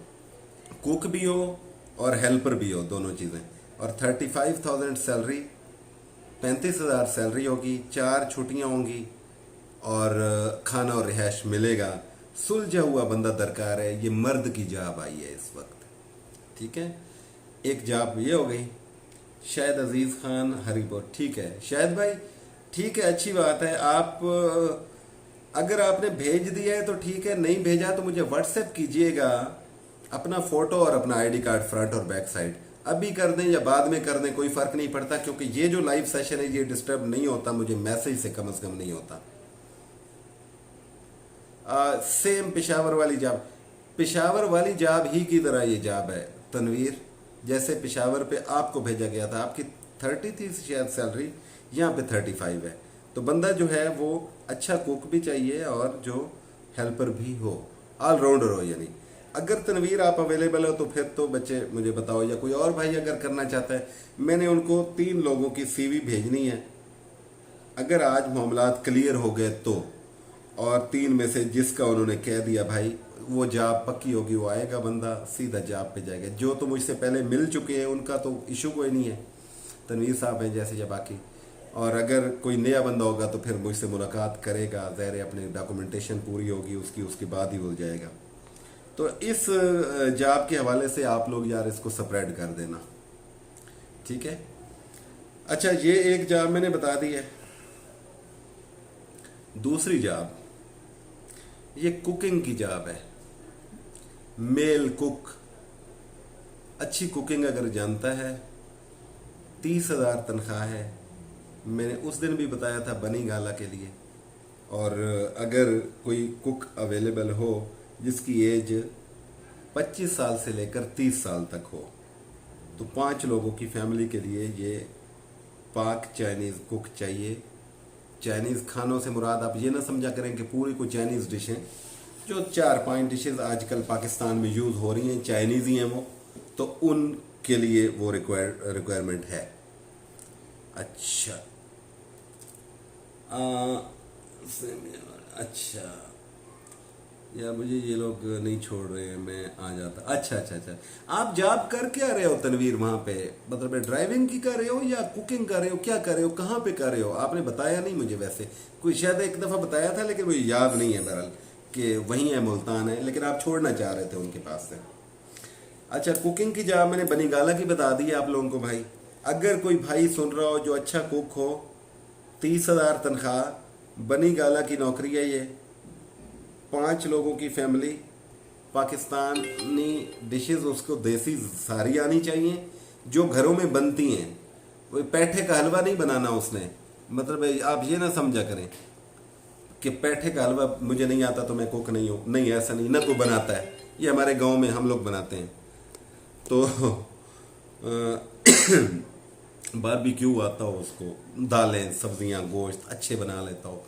कुक भी हो और हेल्पर भी हो, दोनों चीज़ें, और 35,000 सैलरी, 35,000 सैलरी होगी, 4 छुट्टियां होंगी, और खाना और रिहाइश मिलेगा। सुलझा हुआ बंदा दरकार है। ये मर्द की जॉब आई है इस वक्त, ठीक है। एक जॉब ये हो गई। शायद अजीज़ खान हरीपुर, ठीक है शायद भाई, ठीक है, अच्छी बात है। आप अगर आपने भेज दिया है तो ठीक है, नहीं भेजा तो मुझे व्हाट्सएप कीजिएगा अपना फ़ोटो और अपना आईडी कार्ड फ्रंट और बैक साइड। अभी कर दें या बाद में कर दें, कोई फ़र्क नहीं पड़ता, क्योंकि ये जो लाइव सेशन है ये डिस्टर्ब नहीं होता मुझे, मैसेज से कम से कम नहीं होता। सेम पेशावर वाली जॉब, पेशावर वाली जॉब ही की तरह ये जॉब है तनवीर। जैसे पेशावर पे आपको भेजा गया था, आपकी 30 थी शायद सैलरी, यहाँ पे 35 है। तो बंदा जो है वो अच्छा कुक भी चाहिए और जो हेल्पर भी हो, ऑलराउंडर हो। यानी अगर तनवीर आप अवेलेबल हो तो फिर तो बच्चे मुझे बताओ, या कोई और भाई अगर करना चाहता है। मैंने उनको 3 लोगों की CV भेजनी है। अगर आज मामलात क्लियर हो गए तो, और 3 में से जिसका उन्होंने कह दिया भाई वो जॉब पक्की होगी, वो आएगा बंदा सीधा जॉब पे जाएगा। जो तो मुझसे पहले मिल चुके हैं उनका तो इशू कोई नहीं है, तनवीर साहब हैं जैसे या बाकी। और अगर कोई नया बंदा होगा तो फिर मुझसे मुलाकात करेगा, ज़ाहिर है अपनी डॉक्यूमेंटेशन पूरी होगी उसकी, उसके बाद ही हो जाएगा। तो इस जॉब के हवाले से आप लोग यार इसको स्प्रेड कर देना, ठीक है। अच्छा, ये एक जॉब मैंने बता दी है। दूसरी जॉब ये कुकिंग की जॉब है। मेल कुक, अच्छी कुकिंग अगर जानता है, 30,000 तनख्वाह है। मैंने उस दिन भी बताया था बनी गाला के लिए। और अगर कोई कुक अवेलेबल हो जिसकी एज 25 साल से लेकर 30 साल तक हो, तो 5 लोगों की फैमिली के लिए ये पाक चाइनीज़ कुक चाहिए। चाइनीज़ खानों से मुराद आप ये ना समझा करें कि पूरी कोई चाइनीज़ डिशें, जो 4-5 डिशेस आजकल पाकिस्तान में यूज़ हो रही हैं चाइनीज़ ही हैं वो, तो उनके लिए वो रिक्वायरमेंट है। अच्छा अच्छा यार, मुझे ये लोग नहीं छोड़ रहे हैं, मैं आ जाता। अच्छा अच्छा अच्छा, आप जॉब कर क्या रहे हो तनवीर वहाँ पे? मतलब ड्राइविंग की कर रहे हो या कुकिंग कर रहे हो, क्या कर रहे हो, कहाँ पे कर रहे हो? आपने बताया नहीं मुझे। वैसे कोई शायद एक दफ़ा बताया था लेकिन मुझे याद नहीं है बहरहाल कि वहीं है, मुल्तान है, लेकिन आप छोड़ना चाह रहे थे उनके पास से। अच्छा, कुकिंग की जॉब मैंने बनी गाला की बता दी है आप लोगों को भाई। अगर कोई भाई सुन रहा हो जो अच्छा कुक हो, 30,000 तनख्वाह, बनी गाला की नौकरी है ये, 5 लोगों की फैमिली, पाकिस्तानी डिशेस उसको देसी सारी आनी चाहिए जो घरों में बनती हैं। वो पैठे का हलवा नहीं बनाना उसने, मतलब आप ये ना समझा करें कि पैठे का हलवा मुझे नहीं आता तो मैं कुक नहीं हूँ, नहीं ऐसा नहीं, ना कोई बनाता है, ये हमारे गांव में हम लोग बनाते हैं। तो बारबेक्यू आता हो उसको, दालें सब्जियां गोश्त अच्छे बना लेता हो।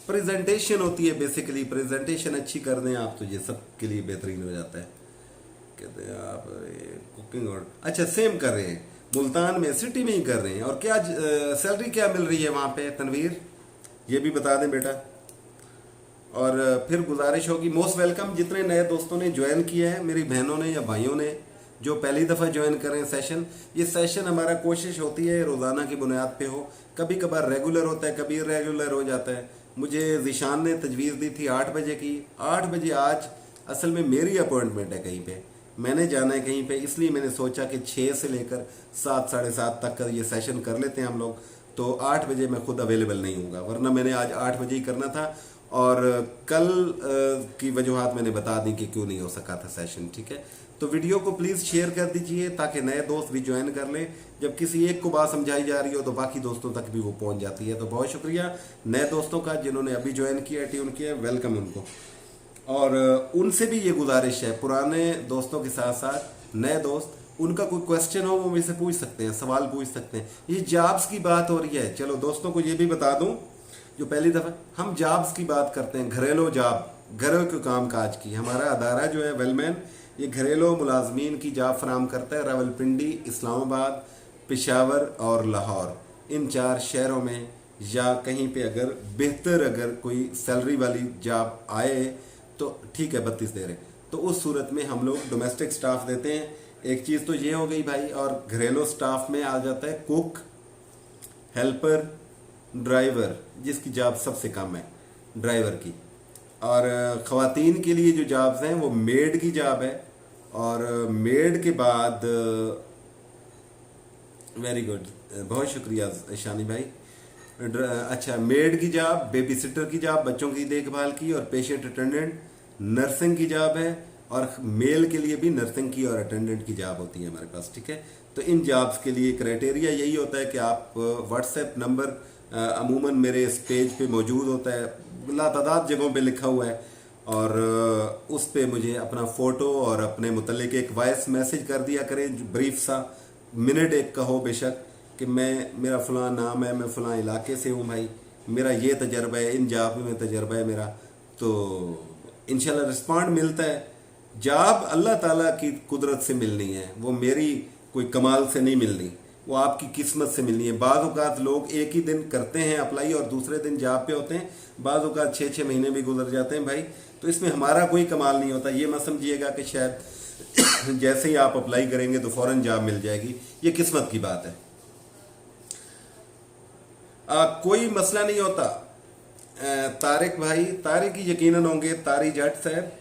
प्रेजेंटेशन होती है बेसिकली, प्रेजेंटेशन अच्छी कर दें आप तो ये सब के लिए बेहतरीन हो जाता है। कहते हैं आप कुकिंग और अच्छा सेम कर रहे हैं, मुल्तान में सिटी में ही कर रहे हैं। और क्या सैलरी क्या मिल रही है वहाँ पे तनवीर, ये भी बता दें बेटा। और फिर गुजारिश होगी, मोस्ट वेलकम जितने नए दोस्तों ने ज्वाइन किया है, मेरी बहनों ने या भाइयों ने जो पहली दफ़ा ज्वाइन करें सेशन। ये सेशन हमारा कोशिश होती है रोज़ाना की बुनियाद पे हो, कभी कभार रेगुलर होता है, कभी इरेगुलर हो जाता है। मुझे जिशान ने तजवीज़ दी थी 8 बजे की, 8 बजे आज असल में मेरी अपॉइंटमेंट है कहीं पे, मैंने जाना है कहीं पे, इसलिए मैंने सोचा कि 6 से लेकर 7 साढ़े 7 तक का ये सेशन कर लेते हैं हम लोग। तो 8 बजे मैं खुद अवेलेबल नहीं हूँगा, वरना मैंने आज 8 बजे ही करना था। और कल की वजूहात मैंने बता दी कि क्यों नहीं हो सका था सेशन, ठीक है। तो वीडियो को प्लीज़ शेयर कर दीजिए ताकि नए दोस्त भी ज्वाइन कर लें। जब किसी एक को बात समझाई जा रही हो तो बाकी दोस्तों तक भी वो पहुंच जाती है। तो बहुत शुक्रिया नए दोस्तों का जिन्होंने अभी ज्वाइन किया, ट्यून किया, वेलकम उनको। और उनसे भी ये गुजारिश है, पुराने दोस्तों के साथ साथ नए दोस्त, उनका कोई क्वेश्चन हो वो मुझसे पूछ सकते हैं, सवाल पूछ सकते हैं। ये जॉब्स की बात हो रही है, चलो दोस्तों को ये भी बता दूं जो पहली दफ़ा हम जॉब्स की बात करते हैं, घरेलू जॉब, घरों के काम काज की। हमारा अदारा जो है वेलमैन, ये घरेलू मुलाजमीन की जॉब फराम करता है। रावलपिंडी, इस्लामाबाद, पेशावर और लाहौर, इन 4 शहरों में या कहीं पे अगर बेहतर अगर कोई सैलरी वाली जॉब आए तो ठीक है 32 दे रहे, तो उस सूरत में हम लोग डोमेस्टिक स्टाफ देते हैं। एक चीज़ तो ये हो गई भाई। और घरेलू स्टाफ में आ जाता है कुक, हेल्पर, ड्राइवर, जिसकी जॉब सबसे कम है ड्राइवर की। और ख़वातीन के लिए जो जॉब्स हैं वो मेड की जॉब है, और मेड के बाद वेरी गुड, बहुत शुक्रिया शानी भाई। अच्छा, मेड की जॉब, बेबी सिटर की जॉब, बच्चों की देखभाल की, और पेशेंट अटेंडेंट, नर्सिंग की जॉब है, और मेल के लिए भी नर्सिंग की और अटेंडेंट की जॉब होती है हमारे पास, ठीक है। तो इन जॉब्स के लिए क्राइटेरिया यही होता है कि आप व्हाट्सएप नंबर अमूमन मेरे इस पेज पे मौजूद होता है, लातादाद जगहों पे लिखा हुआ है, और उस पे मुझे अपना फ़ोटो और अपने मुतल्लिक एक वॉइस मैसेज कर दिया करें, ब्रीफ सा, मिनट एक का हो बेशक, कि मेरा फ़लाँ नाम है, मैं फ़लाँ इलाके से हूँ भाई, मेरा ये तजर्बा है, इन जॉब में तजर्बा है मेरा, तो इंशाल्लाह रिस्पॉन्ड मिलता है। जॉब अल्लाह ताला की कुदरत से मिलनी है, वो मेरी कोई कमाल से नहीं मिलनी, वो आपकी किस्मत से मिलनी है। बाज़ औक़ात लोग एक ही दिन करते हैं अप्लाई और दूसरे दिन जॉब पे होते हैं, बाज़ औक़ात 6-6 महीने भी गुजर जाते हैं भाई। तो इसमें हमारा कोई कमाल नहीं होता। ये मत समझिएगा कि शायद जैसे ही आप अप्लाई करेंगे तो फ़ौरन जॉब मिल जाएगी, ये किस्मत की बात है। कोई मसला नहीं होता। तारिक भाई, तारिक ही यकीनन होंगे, तारी जट साहब,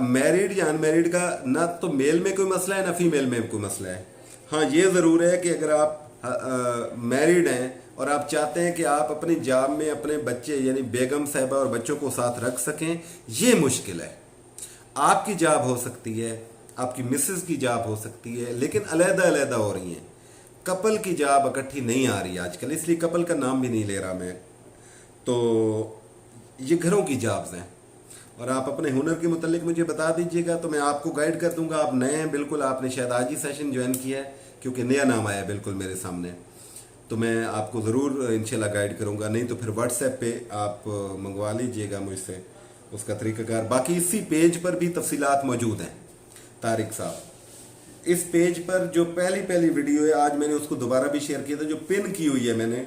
मैरिड या अनमैरिड का ना तो मेल में कोई मसला है ना फीमेल में कोई मसला है। हाँ, ये ज़रूर है कि अगर आप मैरिड हैं और आप चाहते हैं कि आप अपनी जॉब में अपने बच्चे यानी बेगम साहिबा और बच्चों को साथ रख सकें, ये मुश्किल है। आपकी जॉब हो सकती है, आपकी मिसेस की जॉब हो सकती है, लेकिन अलग-अलग हो रही हैं। कपल की जॉब इकट्ठी नहीं आ रही आजकल, इसलिए कपल का नाम भी नहीं ले रहा मैं। तो ये घरों की जॉब्स हैं, और आप अपने हुनर के मुतालिक मुझे बता दीजिएगा तो मैं आपको गाइड कर दूंगा। आप नए हैं बिल्कुल, आपने शायद आज ही सेशन ज्वाइन किया है क्योंकि नया नाम आया बिल्कुल मेरे सामने, तो मैं आपको ज़रूर इंशाल्लाह गाइड करूंगा। नहीं तो फिर व्हाट्सएप पे आप मंगवा लीजिएगा मुझसे उसका तरीक़ाकार। बाकी इसी पेज पर भी तफसीलात मौजूद हैं तारिक साहब। इस पेज पर जो पहली वीडियो है, आज मैंने उसको दोबारा भी शेयर किया था, जो पिन की हुई है मैंने।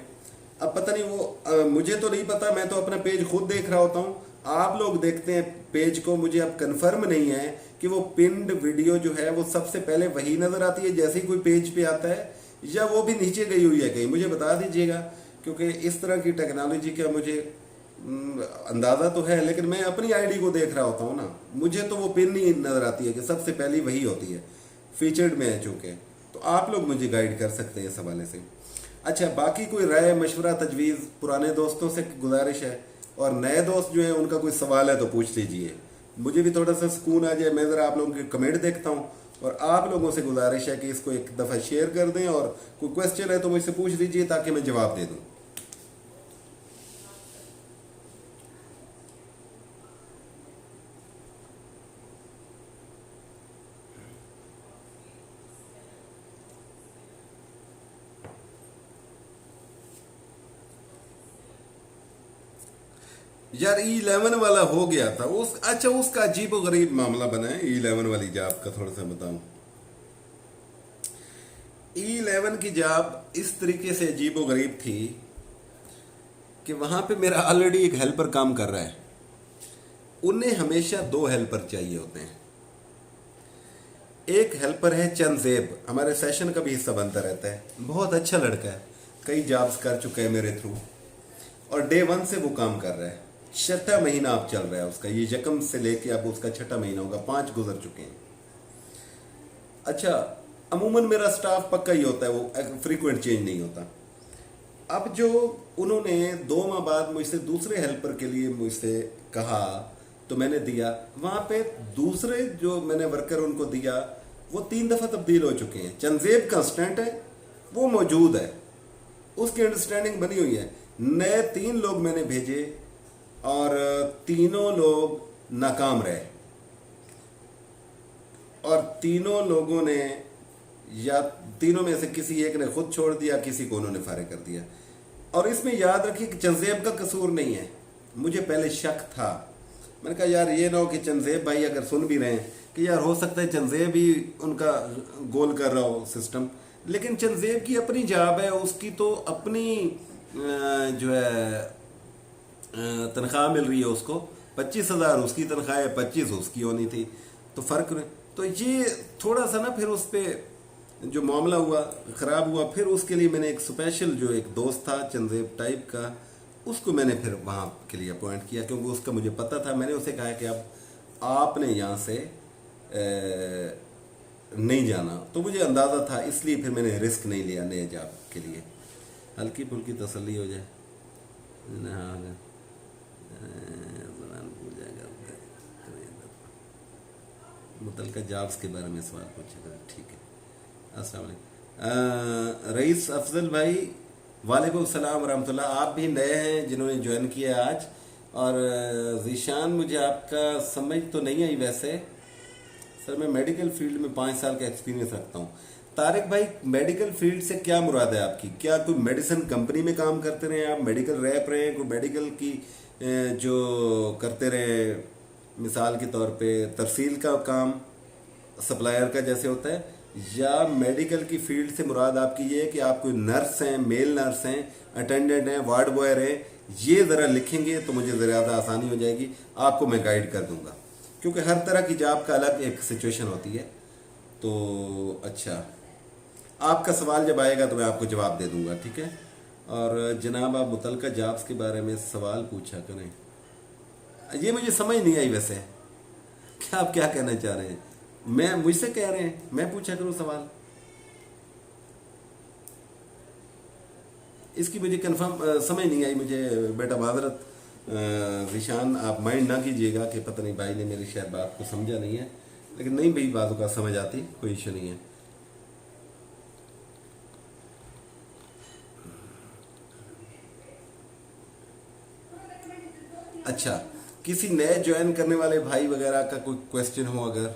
अब पता नहीं वो मुझे तो नहीं पता, मैं तो अपना पेज खुद देख रहा होता हूँ, आप लोग देखते हैं पेज को, मुझे अब कंफर्म नहीं है कि वो पिन्ड वीडियो जो है वो सबसे पहले वही नज़र आती है जैसे ही कोई पेज पे आता है, या वो भी नीचे गई हुई है कहीं, मुझे बता दीजिएगा। क्योंकि इस तरह की टेक्नोलॉजी का मुझे अंदाज़ा तो है, लेकिन मैं अपनी आईडी को देख रहा होता हूँ ना, मुझे तो वो पिन ही नज़र आती है कि सबसे पहली वही होती है, फीचर्ड में है चूँकि। तो आप लोग मुझे गाइड कर सकते हैं इस हवाले से। अच्छा, बाकी कोई राय, मशवरा, तजवीज़ पुराने दोस्तों से गुजारिश है, और नए दोस्त जो हैं उनका कोई सवाल है तो पूछ लीजिए, मुझे भी थोड़ा सा सुकून आ जाए। मैं ज़रा आप लोगों के कमेंट देखता हूँ, और आप लोगों से गुजारिश है कि इसको एक दफ़ा शेयर कर दें, और कोई क्वेश्चन है तो मुझसे पूछ लीजिए ताकि मैं जवाब दे दूँ। यार E11 वाला हो गया था उस, अच्छा उसका अजीब व गरीब मामला बना है। E11 वाली जॉब का थोड़ा सा बताऊं। E11 की जॉब इस तरीके से अजीब व गरीब थी कि वहां पे मेरा ऑलरेडी एक हेल्पर काम कर रहा है, उन्हें हमेशा दो हेल्पर चाहिए होते हैं। एक हेल्पर है चंदजेब, हमारे सेशन का भी हिस्सा बनता रहता है, बहुत अच्छा लड़का है, कई जॉब्स कर चुका है मेरे थ्रू, और डे 1 से वो काम कर रहा है। छठा महीना अब चल रहा है उसका, ये यकम से लेके अब उसका छठा महीना होगा, 5 गुजर चुके हैं। अच्छा, अमूमन मेरा स्टाफ पक्का ही होता है, वो फ्रीक्वेंट चेंज नहीं होता। अब जो उन्होंने 2 माह बाद मुझसे दूसरे हेल्पर के लिए मुझसे कहा तो मैंने दिया, वहां पे दूसरे जो मैंने वर्कर उनको दिया वो 3 दफा तब्दील हो चुके हैं। चंदजेब कांस्टेंट है, वो मौजूद है, उसकी अंडरस्टैंडिंग बनी हुई है। नए 3 लोग मैंने भेजे और तीनों लोग नाकाम रहे, और तीनों लोगों ने, या तीनों में से किसी एक ने खुद छोड़ दिया, किसी को उन्होंने फारिग कर दिया। और इसमें याद रखिए कि चंदजेब का कसूर नहीं है, मुझे पहले शक था। मैंने कहा यार ये ना हो कि चंदजेब भाई अगर सुन भी रहे हैं कि यार हो सकता है चंदजेब ही उनका गोल कर रहा हो सिस्टम, लेकिन चंदजेब की अपनी जॉब है, उसकी तो अपनी जो है तनख्वाह मिल रही है उसको, 25,000 उसकी तनख्वाह है, 25 उसकी होनी थी, तो फ़र्क नहीं। तो ये थोड़ा सा ना फिर उस पर जो मामला हुआ ख़राब हुआ। फिर उसके लिए मैंने एक स्पेशल जो एक दोस्त था चंदजेब टाइप का, उसको मैंने फिर वहाँ के लिए अपॉइंट किया, क्योंकि उसका मुझे पता था। मैंने उसे कहा कि अब आपने यहाँ से नहीं जाना, तो मुझे अंदाज़ा था, इसलिए फिर मैंने रिस्क नहीं लिया नए जॉब के लिए। हल्की फुल्की तसल्ली हो जाए ना, मुतलका जॉब्स के बारे में सवाल पूछेगा, ठीक है। अस्सलाम वालेकुम रईस अफजल भाई, वालेकुम सलाम वरहमतुल्लाह। आप भी नए हैं जिन्होंने ज्वाइन किया आज। और ज़ीशान, मुझे आपका समझ तो नहीं आई वैसे सर, मैं मेडिकल फील्ड में 5 साल का एक्सपीरियंस रखता हूँ। तारिक भाई, मेडिकल फील्ड से क्या मुराद है आपकी? क्या कोई मेडिसिन कंपनी में काम करते रहे आप, मेडिकल रैप रहे, कोई मेडिकल की जो करते रहे, मिसाल के तौर पे तरसील का काम सप्लायर का जैसे होता है, या मेडिकल की फील्ड से मुराद आपकी ये है कि आप कोई नर्स हैं, मेल नर्स हैं, अटेंडेंट हैं, वार्ड बॉय हैं? ये ज़रा लिखेंगे तो मुझे ज़्यादा आसानी हो जाएगी, आपको मैं गाइड कर दूंगा, क्योंकि हर तरह की जॉब का अलग एक सिचुएशन होती है। तो अच्छा, आपका सवाल जब आएगा तो मैं आपको जवाब दे दूंगा, ठीक है। और जनाब, आप मुतलका जॉब्स के बारे में सवाल पूछा करें, ये मुझे समझ नहीं आई वैसे, क्या आप क्या कहना चाह रहे हैं? मैं मुझसे कह रहे हैं मैं पूछा करूं सवाल? इसकी मुझे कंफर्म समझ नहीं आई मुझे बेटा, माजरत ज़ीशान, आप माइंड ना कीजिएगा कि पता नहीं भाई ने मेरी शायद बात को समझा नहीं है, लेकिन नहीं भाई, बातों का समझ आती, कोई इशू नहीं है। अच्छा, किसी नए ज्वाइन करने वाले भाई वगैरह का कोई क्वेश्चन हो अगर?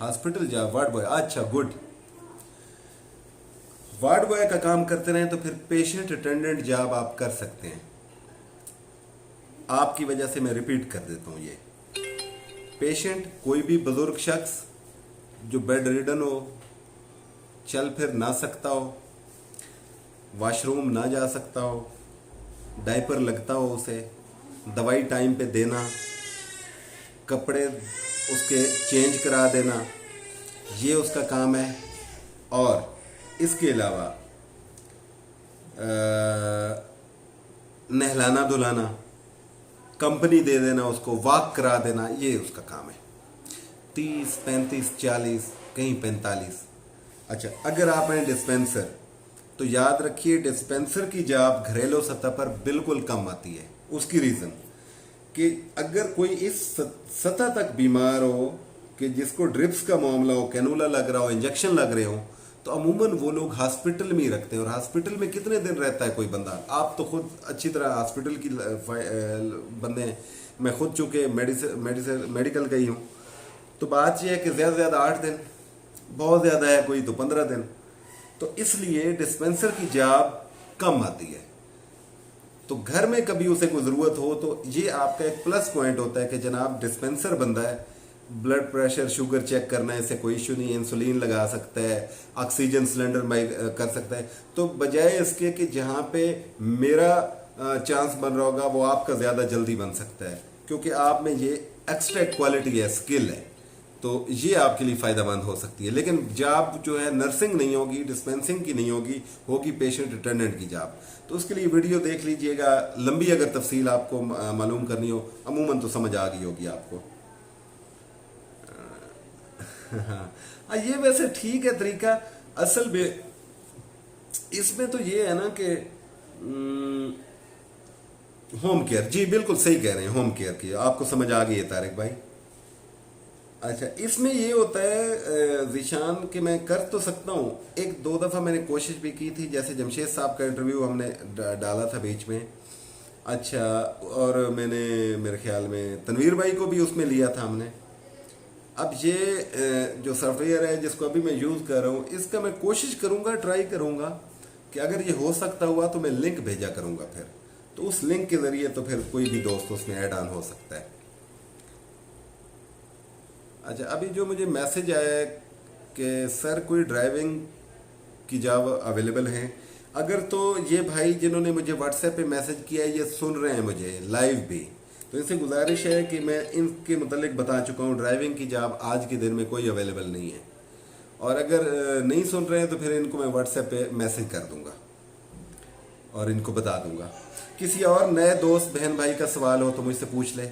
हॉस्पिटल जॉब, वार्ड बॉय, अच्छा गुड। वार्ड बॉय का काम करते रहें तो फिर पेशेंट अटेंडेंट जॉब आप कर सकते हैं। आपकी वजह से मैं रिपीट कर देता हूं, ये पेशेंट कोई भी बुजुर्ग शख्स जो बेड रिडन हो, चल फिर ना सकता हो, वॉशरूम ना जा सकता हो, डायपर लगता हो उसे, दवाई टाइम पे देना, कपड़े उसके चेंज करा देना, ये उसका काम है। और इसके अलावा नहलाना धुलाना, कंपनी दे देना उसको, वॉक करा देना, ये उसका काम है। 30, 35, 40, कहीं 45। अच्छा, अगर आप हैं डिस्पेंसर तो याद रखिए डिस्पेंसर की जॉब घरेलू सतह पर बिल्कुल कम आती है। उसकी रीज़न कि अगर कोई इस सतह तक बीमार हो कि जिसको ड्रिप्स का मामला हो, कैनूला लग रहा हो, इंजेक्शन लग रहे हो, तो अमूमन वो लोग हॉस्पिटल में ही रखते हैं। और हॉस्पिटल में कितने दिन रहता है कोई बंदा? आप तो खुद अच्छी तरह हॉस्पिटल की बंदे हैं, मैं खुद चूँकि मेडिकल का ही हूँ। तो बात यह है कि ज़्यादा से ज़्यादा 8 दिन, बहुत ज़्यादा है कोई तो 15 दिन। तो इसलिए डिस्पेंसर की जॉब कम आती है। तो घर में कभी उसे कोई ज़रूरत हो तो ये आपका एक प्लस पॉइंट होता है कि जनाब डिस्पेंसर बंदा है, ब्लड प्रेशर शुगर चेक करना है, इससे कोई इशू नहीं, इंसुलिन लगा सकता है, ऑक्सीजन सिलेंडर कर सकता है। तो बजाय इसके कि जहाँ पे मेरा चांस बन रहा होगा वो आपका ज़्यादा जल्दी बन सकता है, क्योंकि आप में ये एक्स्ट्रा क्वालिटी है, स्किल है, तो ये आपके लिए फ़ायदेमंद हो सकती है। लेकिन जॉब जो है नर्सिंग नहीं होगी, डिस्पेंसिंग की नहीं होगी, होगी पेशेंट अटेंडेंट की जॉब। तो उसके लिए वीडियो देख लीजिएगा, लंबी अगर तफसील आपको मालूम करनी हो, अमूमन तो समझ आ गई होगी आपको। हाँ, ये वैसे ठीक है तरीका। असल में इसमें तो ये है ना कि होम केयर, जी बिल्कुल सही कह रहे हैं, होम केयर की आपको समझ आ गई है तारिक भाई। अच्छा, इसमें ये होता है जिशान कि मैं कर तो सकता हूँ, एक दो दफ़ा मैंने कोशिश भी की थी, जैसे जमशेद साहब का इंटरव्यू हमने डाला था बीच में। अच्छा, और मैंने मेरे ख्याल में तनवीर भाई को भी उसमें लिया था हमने। अब ये जो सॉफ्टवेयर है जिसको अभी मैं यूज़ कर रहा हूँ, इसका मैं कोशिश करूँगा, ट्राई करूँगा कि अगर ये हो सकता हुआ तो मैं लिंक भेजा करूँगा फिर, तो उस लिंक के ज़रिए तो फिर कोई भी दोस्त उसमें ऐड ऑन हो सकता है। अच्छा, अभी जो मुझे मैसेज आया है कि सर कोई ड्राइविंग की जॉब अवेलेबल है, अगर तो ये भाई जिन्होंने मुझे व्हाट्सएप पे मैसेज किया है ये सुन रहे हैं मुझे लाइव भी, तो इनसे गुजारिश है कि मैं इनके मुतालिक बता चुका हूँ, ड्राइविंग की जॉब आज के दिन में कोई अवेलेबल नहीं है। और अगर नहीं सुन रहे हैं तो फिर इनको मैं व्हाट्सएप पे मैसेज कर दूंगा और इनको बता दूंगा। किसी और नए दोस्त बहन भाई का सवाल हो तो मुझसे पूछ ले।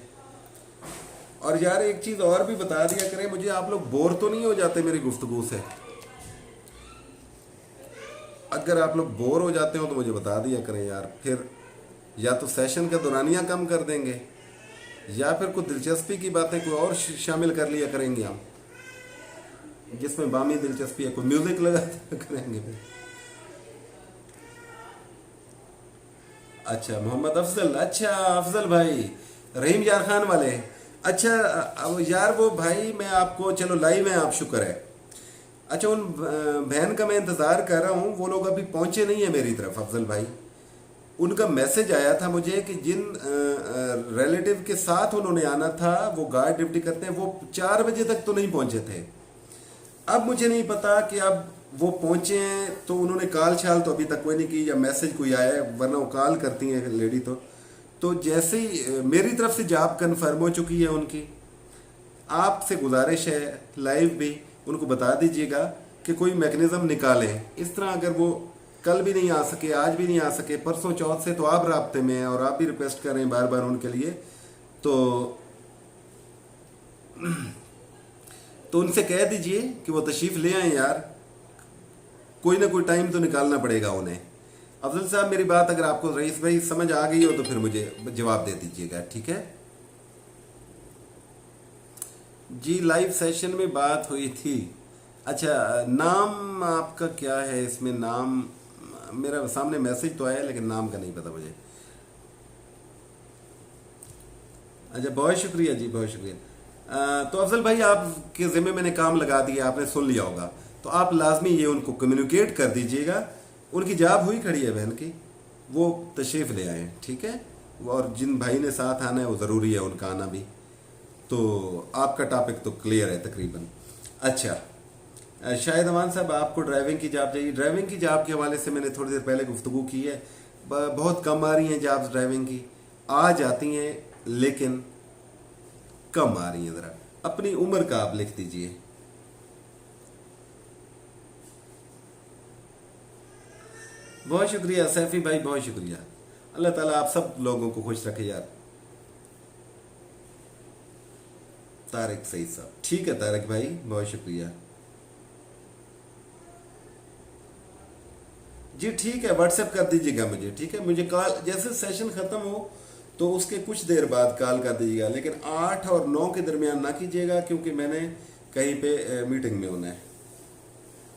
और यार एक चीज़ और भी बता दिया करें, मुझे आप लोग बोर तो नहीं हो जाते मेरी गुफ्तगू से? अगर आप लोग बोर हो जाते हो तो मुझे बता दिया करें यार, फिर या तो सेशन का दौरानिया कम कर देंगे या फिर कुछ दिलचस्पी की बातें कोई और शामिल कर लिया करेंगे हम, जिसमें बामी दिलचस्पी है, कोई म्यूजिक लगा करेंगे फिर। अच्छा, मोहम्मद अफजल, अच्छा अफजल भाई, रहीम यार खान वाले। अच्छा, अब यार वो भाई मैं आपको, चलो लाइव है आप, शुक्र है। अच्छा, उन बहन का मैं इंतज़ार कर रहा हूँ, वो लोग अभी पहुँचे नहीं है मेरी तरफ। अफजल भाई, उनका मैसेज आया था मुझे कि जिन रिलेटिव के साथ उन्होंने आना था, वो गार्ड ड्यूटी करते हैं, वो 4 बजे तक तो नहीं पहुँचे थे। अब मुझे नहीं पता कि अब वो पहुँचे हैं तो उन्होंने कॉल छाल तो अभी तक कोई नहीं की, या मैसेज कोई आया है, वरना वो कॉल करती हैं लेडी। तो जैसे ही मेरी तरफ से जॉब कन्फर्म हो चुकी है उनकी, आपसे गुजारिश है लाइव भी उनको बता दीजिएगा कि कोई मैकेनिज़्म निकालें। इस तरह अगर वो कल भी नहीं आ सके, आज भी नहीं आ सके, परसों चौथ से तो आप राब्ते में हैं और आप भी रिक्वेस्ट कर रहे हैं बार बार उनके लिए, तो उनसे कह दीजिए कि वो तशरीफ़ ले आए यार, कोई ना कोई टाइम तो निकालना पड़ेगा उन्हें। अफजल साहब, मेरी बात अगर आपको रईस भाई समझ आ गई हो तो फिर मुझे जवाब दे दीजिएगा, ठीक है जी। लाइव सेशन में बात हुई थी। अच्छा, नाम आपका क्या है इसमें? नाम मेरा सामने मैसेज तो आया लेकिन नाम का नहीं पता मुझे। अच्छा, बहुत शुक्रिया जी, बहुत शुक्रिया। तो अफजल भाई, आपके ज़िम्मे मैंने काम लगा दिया, आपने सुन लिया होगा, तो आप लाजमी ये उनको कम्युनिकेट कर दीजिएगा। उनकी जॉब हुई खड़ी है बहन की, वो तशरीफ़ ले आए, ठीक है। और जिन भाई ने साथ आना है वो ज़रूरी है उनका आना भी। तो आपका टॉपिक तो क्लियर है तकरीबन। अच्छा, शायद अमान साहब आपको ड्राइविंग की जॉब चाहिए। ड्राइविंग की जॉब के हवाले से मैंने थोड़ी देर पहले गुफ्तगू की है। बहुत कम आ रही हैं जॉब्स ड्राइविंग की, आ जाती हैं लेकिन कम आ रही हैं। ज़रा अपनी उम्र का आप लिख दीजिए। बहुत शुक्रिया सैफी भाई, बहुत शुक्रिया। अल्लाह ताला आप सब लोगों को खुश रखे यार। तारिक सही साहब, ठीक है तारिक भाई, बहुत शुक्रिया जी। ठीक है, व्हाट्सएप कर दीजिएगा मुझे, ठीक है। मुझे कॉल जैसे सेशन ख़त्म हो तो उसके कुछ देर बाद कॉल कर दीजिएगा, लेकिन 8 और 9 के दरमियान ना कीजिएगा, क्योंकि मैंने कहीं पे मीटिंग में होना है।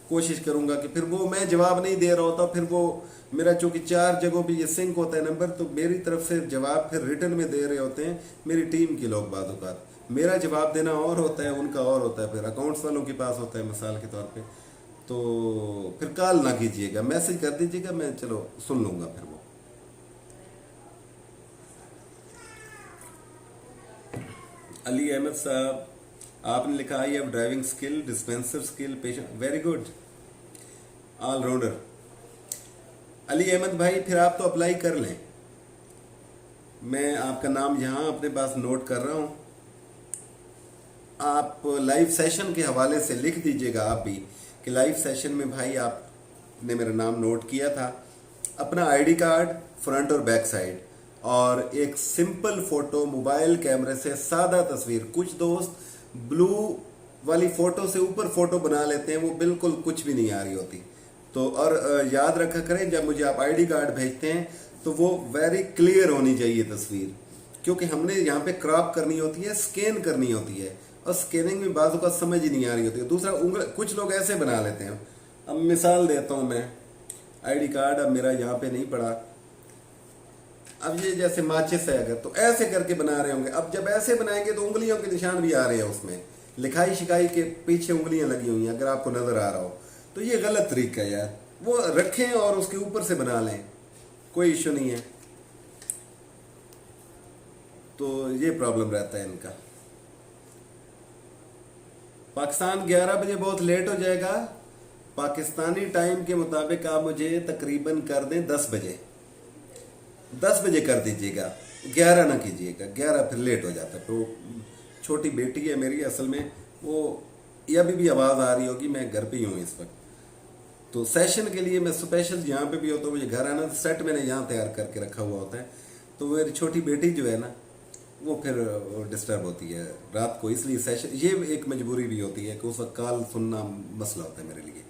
कोशिश करूंगा कि फिर वो मैं जवाब नहीं दे रहा होता, फिर वो मेरा चूंकि 4 जगहों पे ये सिंक होता है नंबर, तो मेरी तरफ से जवाब फिर रिटर्न में दे रहे होते हैं मेरी टीम के लोग। बाद औक़ात मेरा जवाब देना और होता है, उनका और होता है, फिर अकाउंट्स वालों के पास होता है मिसाल के तौर पे। तो फिर कॉल ना कीजिएगा, मैसेज कर दीजिएगा, मैं चलो सुन लूँगा फिर वो। अली अहमद साहब, आपने लिखा I have driving skill, dispenser skill, patient, very good, allrounder. Ali Ahmed भाई, फिर आप तो अप्लाई कर लें। मैं आपका नाम यहाँ अपने पास नोट कर रहा हूँ। आप लाइव सेशन के हवाले से लिख दीजिएगा आप भी कि लाइव सेशन में भाई आपने मेरा नाम नोट किया था। अपना आईडी कार्ड फ्रंट और बैक साइड और एक सिंपल फोटो मोबाइल कैमरे से, सादा तस्वीर। कुछ दोस्त ब्लू वाली फोटो से ऊपर फोटो बना लेते हैं, वो बिल्कुल कुछ भी नहीं आ रही होती। तो और याद रखा करें, जब मुझे आप आईडी कार्ड भेजते हैं तो वो वेरी क्लियर होनी चाहिए तस्वीर, क्योंकि हमने यहाँ पे क्रॉप करनी होती है, स्कैन करनी होती है, और स्कैनिंग में बाजू का समझ ही नहीं आ रही होती है। दूसरा, उंगल कुछ लोग ऐसे बना लेते हैं। अब मिसाल देता हूँ मैं, आईडी कार्ड अब मेरा यहाँ पे नहीं पड़ा, अब ये जैसे माचिस है अगर, तो ऐसे करके बना रहे होंगे। अब जब ऐसे बनाएंगे तो उंगलियों के निशान भी आ रहे हैं उसमें, लिखाई शिकाई के पीछे उंगलियां लगी हुई हैं, अगर आपको नजर आ रहा हो तो ये गलत तरीका है यार। वो रखें और उसके ऊपर से बना लें, कोई इश्यू नहीं है। तो ये प्रॉब्लम रहता है इनका। पाकिस्तान 11 बजे बहुत लेट हो जाएगा, पाकिस्तानी टाइम के मुताबिक आप मुझे तकरीबन कर दें 10 बजे। 10 बजे कर दीजिएगा, 11 ना कीजिएगा, 11 फिर लेट हो जाता है। तो छोटी बेटी है मेरी असल में, वो ये अभी भी आवाज़ आ रही होगी, मैं घर पे ही हूँ इस वक्त। तो सेशन के लिए मैं स्पेशल यहाँ पे भी होता हूँ, मुझे घर आना, सेट मैंने यहाँ तैयार करके रखा हुआ होता है। तो मेरी छोटी बेटी जो है ना, वो फिर डिस्टर्ब होती है रात को, इसलिए सेशन, ये एक मजबूरी भी होती है कि उस वक्त कॉल सुनना मसला होता है मेरे लिए।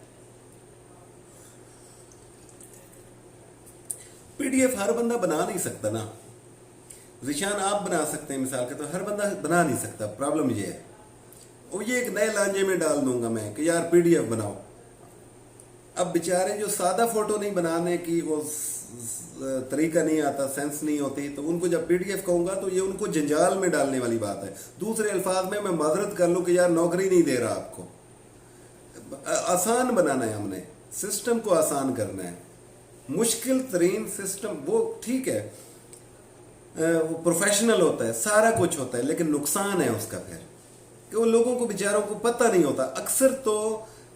पीडीएफ हर बंदा बना नहीं सकता ना, जिशान आप बना सकते हैं मिसाल के, तो हर बंदा बना नहीं सकता। प्रॉब्लम ये है, और ये एक नए लांजे में डाल दूंगा मैं कि यार पीडीएफ बनाओ। अब बेचारे जो सादा फोटो नहीं बनाने की वो तरीका नहीं आता, सेंस नहीं होती, तो उनको जब पीडीएफ कहूंगा तो ये उनको जंजाल में डालने वाली बात है। दूसरे अल्फाज में मैं माजरत कर लूं कि यार नौकरी नहीं दे रहा आपको। आसान बनाना है हमने, सिस्टम को आसान करना है। मुश्किल तरीन सिस्टम वो ठीक है, वो प्रोफेशनल होता है, सारा कुछ होता है, लेकिन नुकसान है उसका फिर कि वो लोगों को बेचारों को पता नहीं होता। अक्सर तो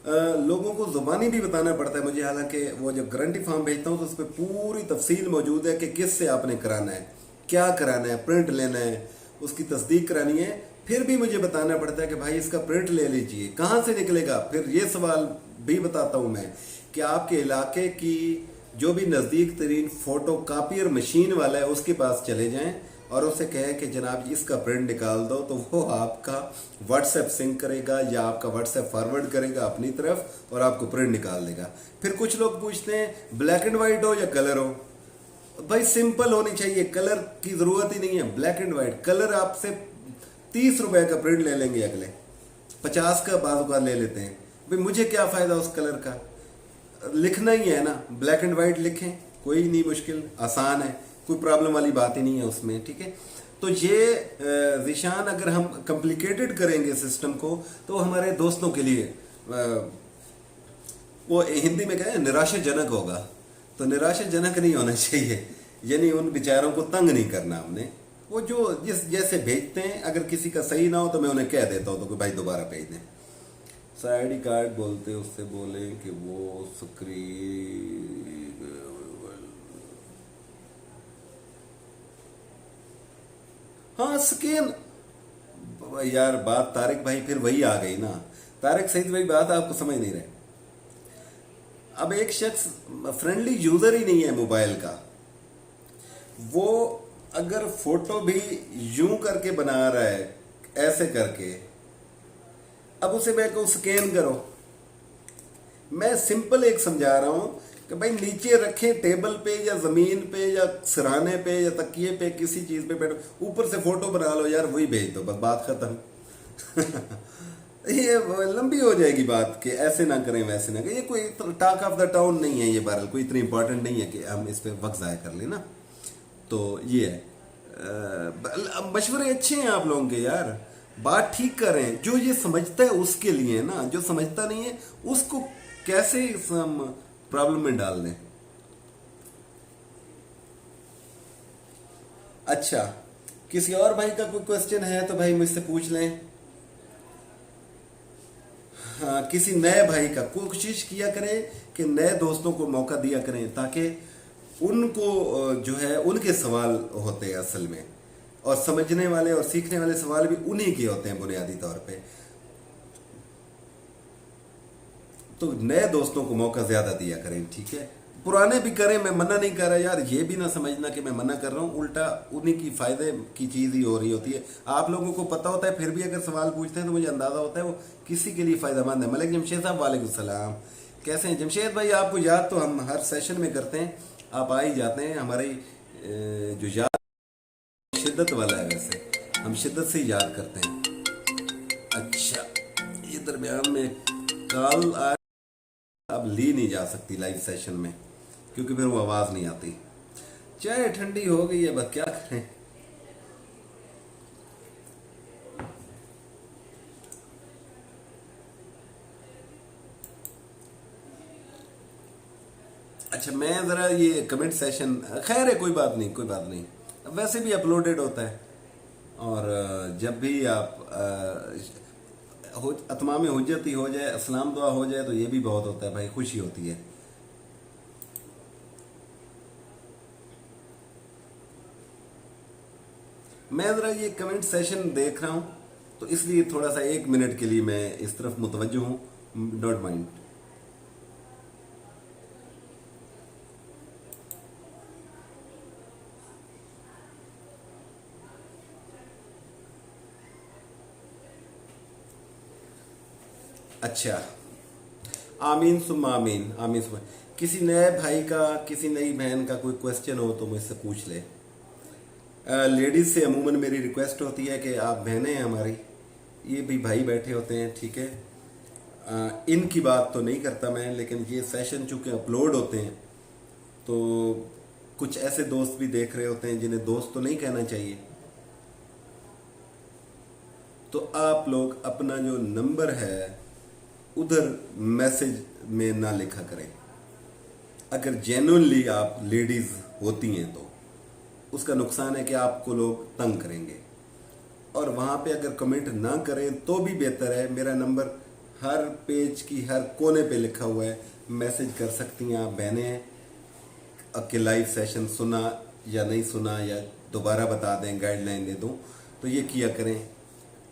लोगों को जुबानी भी बताना पड़ता है मुझे, हालांकि वो जब गारंटी फॉर्म भेजता हूँ तो उस पर पूरी तफसील मौजूद है कि किस से आपने कराना है, क्या कराना है, प्रिंट लेना है, उसकी तस्दीक करानी है। फिर भी मुझे बताना पड़ता है कि भाई इसका प्रिंट ले लीजिए, कहाँ से निकलेगा। फिर ये सवाल भी बताता हूँ मैं कि आपके इलाके की जो भी नज़दीक तरीन फोटो कापियर मशीन वाला है उसके पास चले जाएं और उससे कहें कि जनाब इसका प्रिंट निकाल दो, तो वो आपका व्हाट्सएप सिंक करेगा या आपका व्हाट्सएप फॉरवर्ड करेगा अपनी तरफ और आपको प्रिंट निकाल देगा। फिर कुछ लोग पूछते हैं ब्लैक एंड वाइट हो या कलर हो। भाई सिंपल होनी चाहिए, कलर की जरूरत ही नहीं है। ब्लैक एंड वाइट कलर आपसे 30 रुपए का प्रिंट ले लेंगे, अगले 50 का बाजू का ले लेते हैं। भाई मुझे क्या फायदा उस कलर का, लिखना ही है ना, ब्लैक एंड वाइट लिखें, कोई नहीं मुश्किल, आसान है, कोई प्रॉब्लम वाली बात ही नहीं है उसमें, ठीक है। तो ये जिशान अगर हम कॉम्प्लिकेटेड करेंगे सिस्टम को तो हमारे दोस्तों के लिए वो हिंदी में कहें निराशाजनक होगा। तो निराशाजनक नहीं होना चाहिए, यानी उन बेचारों को तंग नहीं करना हमने। वो जो जिस जैसे भेजते हैं, अगर किसी का सही ना हो तो मैं उन्हें कह देता हूँ तो भाई दोबारा भेज दें। आईडी कार्ड बोलते उससे बोले कि वो स्क्रीन, हाँ स्कैन, यार बात तारिक भाई फिर वही आ गई ना। तारिक सही वही बात आपको समझ नहीं रहे। अब एक शख्स फ्रेंडली यूजर ही नहीं है मोबाइल का, वो अगर फोटो भी यूं करके बना रहा है ऐसे करके, अब उसे मैं कहूँ स्कैन करो। मैं सिंपल एक समझा रहा हूं कि भाई नीचे रखें टेबल पे या जमीन पे या सिरहाने पे या तकिए पे किसी चीज पे बैठो, ऊपर से फोटो बना लो यार, वही भेज दो, बस बात खत्म। ये लंबी हो जाएगी बात कि ऐसे ना करें वैसे ना करें, ये कोई टॉक ऑफ द टाउन नहीं है, ये बहरहाल कोई इतनी इंपॉर्टेंट नहीं है कि हम इस पे वक्त ज़ाया कर लें ना। तो ये है, मशवरे अच्छे हैं आप लोगों के यार, बात ठीक करें, जो ये समझता है उसके लिए है ना, जो समझता नहीं है उसको कैसे हम प्रॉब्लम में डाल दें। अच्छा, किसी और भाई का कोई क्वेश्चन है तो भाई मुझसे पूछ लें। हाँ, किसी नए भाई का कोशिश किया करें कि नए दोस्तों को मौका दिया करें, ताकि उनको जो है उनके सवाल होते हैं असल में, और समझने वाले और सीखने वाले सवाल भी उन्हीं के होते हैं बुनियादी तौर पे। तो नए दोस्तों को मौका ज्यादा दिया करें, ठीक है, पुराने भी करें, मैं मना नहीं कर रहा यार, ये भी ना समझना कि मैं मना कर रहा हूँ, उल्टा उन्हीं की फायदे की चीज ही हो रही होती है। आप लोगों को पता होता है, फिर भी अगर सवाल पूछते हैं तो मुझे अंदाजा होता है वो किसी के लिए फायदेमंद है। मलिक जमशेद साहब, वालेकुम सलाम, कैसे हैं जमशेद भाई? आपको याद तो हम हर सेशन में करते हैं, आप आ ही जाते हैं, हमारी जो याद शिद्दत वाला है, वैसे हम शिद्दत से ही याद करते हैं। अच्छा, ये दरमियान में कॉल अब ली नहीं जा सकती लाइव सेशन में, क्योंकि फिर वो आवाज नहीं आती। चाय ठंडी हो गई है, बस क्या करें। अच्छा, मैं जरा ये कमेंट सेशन, खैर है, कोई बात नहीं, कोई बात नहीं, वैसे भी अपलोडेड होता है, और जब भी आप अतमाम हुज्जती हो जाए, अस्सलाम दुआ हो जाए, तो ये भी बहुत होता है भाई, खुशी होती है। मैं ज़रा ये कमेंट सेशन देख रहा हूँ, तो इसलिए थोड़ा सा 1 मिनट के लिए मैं इस तरफ मुतवज्जो हूँ, डोंट माइंड। अच्छा, आमीन सुम्मा आमीन, आमीन सुम्मा। किसी नए भाई का, किसी नई बहन का कोई क्वेश्चन हो तो मुझसे पूछ ले। लेडीज से अमूमन मेरी रिक्वेस्ट होती है कि आप बहनें हैं हमारी, ये भी भाई बैठे होते हैं, ठीक है, इनकी बात तो नहीं करता मैं, लेकिन ये सेशन चूंकि अपलोड होते हैं तो कुछ ऐसे दोस्त भी देख रहे होते हैं जिन्हें दोस्त तो नहीं कहना चाहिए, तो आप लोग अपना जो नंबर है उधर मैसेज में ना लिखा करें। अगर जेन्युइनली आप लेडीज होती हैं तो उसका नुकसान है कि आपको लोग तंग करेंगे, और वहां पे अगर कमेंट ना करें तो भी बेहतर है। मेरा नंबर हर पेज की हर कोने पे लिखा हुआ है, मैसेज कर सकती हैं आप बहनें, आपके लाइव सेशन सुना या नहीं सुना, या दोबारा बता दें, गाइडलाइन दे दूं, तो ये किया करें।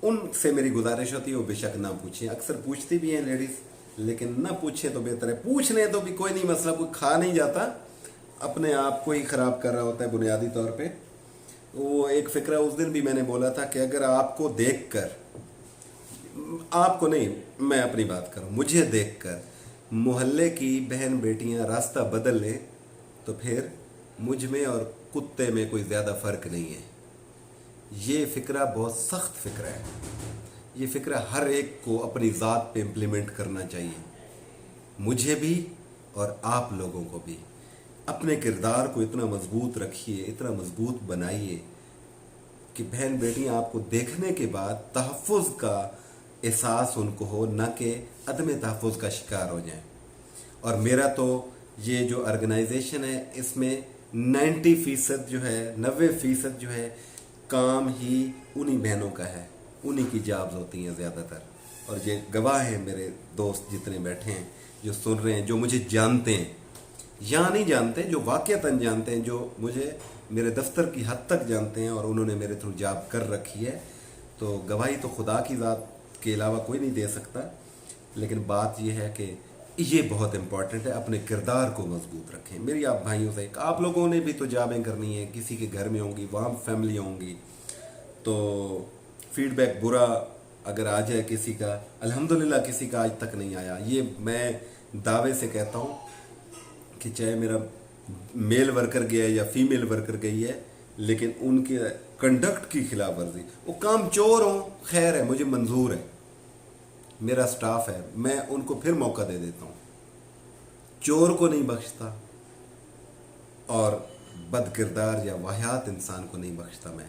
उनसे मेरी गुजारिश होती है वो बेशक ना पूछें, अक्सर पूछती भी हैं लेडीज, लेकिन ना पूछे तो बेहतर है। पूछ लें तो भी कोई नहीं मसला, कोई खा नहीं जाता, अपने आप को ही खराब कर रहा होता है बुनियादी तौर पे। वो एक फिक्रा उस दिन भी मैंने बोला था कि अगर आपको देखकर, आपको नहीं, मैं अपनी बात करूं, मुझे देखकर मोहल्ले की बहन बेटियां रास्ता बदल लें तो फिर मुझ में और कुत्ते में कोई ज्यादा फर्क नहीं है। ये फिक्रा बहुत सख्त फिक्रा है, ये फिक्रा हर एक को अपनी ज़ात पे इम्प्लीमेंट करना चाहिए, मुझे भी और आप लोगों को भी। अपने किरदार को इतना मजबूत रखिए, इतना मजबूत बनाइए कि बहन बेटियां आपको देखने के बाद तहफ़्फ़ुज़ का एहसास उनको हो, न कि अदम तहफ़्फ़ुज़ का शिकार हो जाएं। और मेरा तो ये जो ऑर्गेनाइजेशन है इसमें 90% जो है, 90% जो है काम ही उन्हीं बहनों का है, उन्हीं की जॉब्स होती हैं ज़्यादातर। और ये गवाह हैं मेरे दोस्त जितने बैठे हैं, जो सुन रहे हैं, जो मुझे जानते हैं या नहीं जानते, जो वाक़तन जानते हैं, जो मुझे मेरे दफ्तर की हद तक जानते हैं और उन्होंने मेरे थ्रू जॉब कर रखी है, तो गवाही तो खुदा की ज़ात के अलावा कोई नहीं दे सकता। लेकिन बात यह है कि ये बहुत इंपॉर्टेंट है, अपने किरदार को मजबूत रखें। मेरी आप भाइयों से, आप लोगों ने भी तो जॉबें करनी है, किसी के घर में होंगी, वहाँ फैमिली होंगी, तो फीडबैक बुरा अगर आ जाए किसी का, अल्हम्दुलिल्लाह किसी का आज तक नहीं आया, ये मैं दावे से कहता हूँ कि चाहे मेरा मेल वर्कर गया है या फीमेल वर्कर गई है, लेकिन उनके कंडक्ट की खिलाफ वर्जी, वो काम चोर हो, खैर है, मुझे मंजूर है, मेरा स्टाफ है, मैं उनको फिर मौका दे देता हूँ। चोर को नहीं बख्शता और बदकिरदार या वाहियात इंसान को नहीं बख्शता मैं,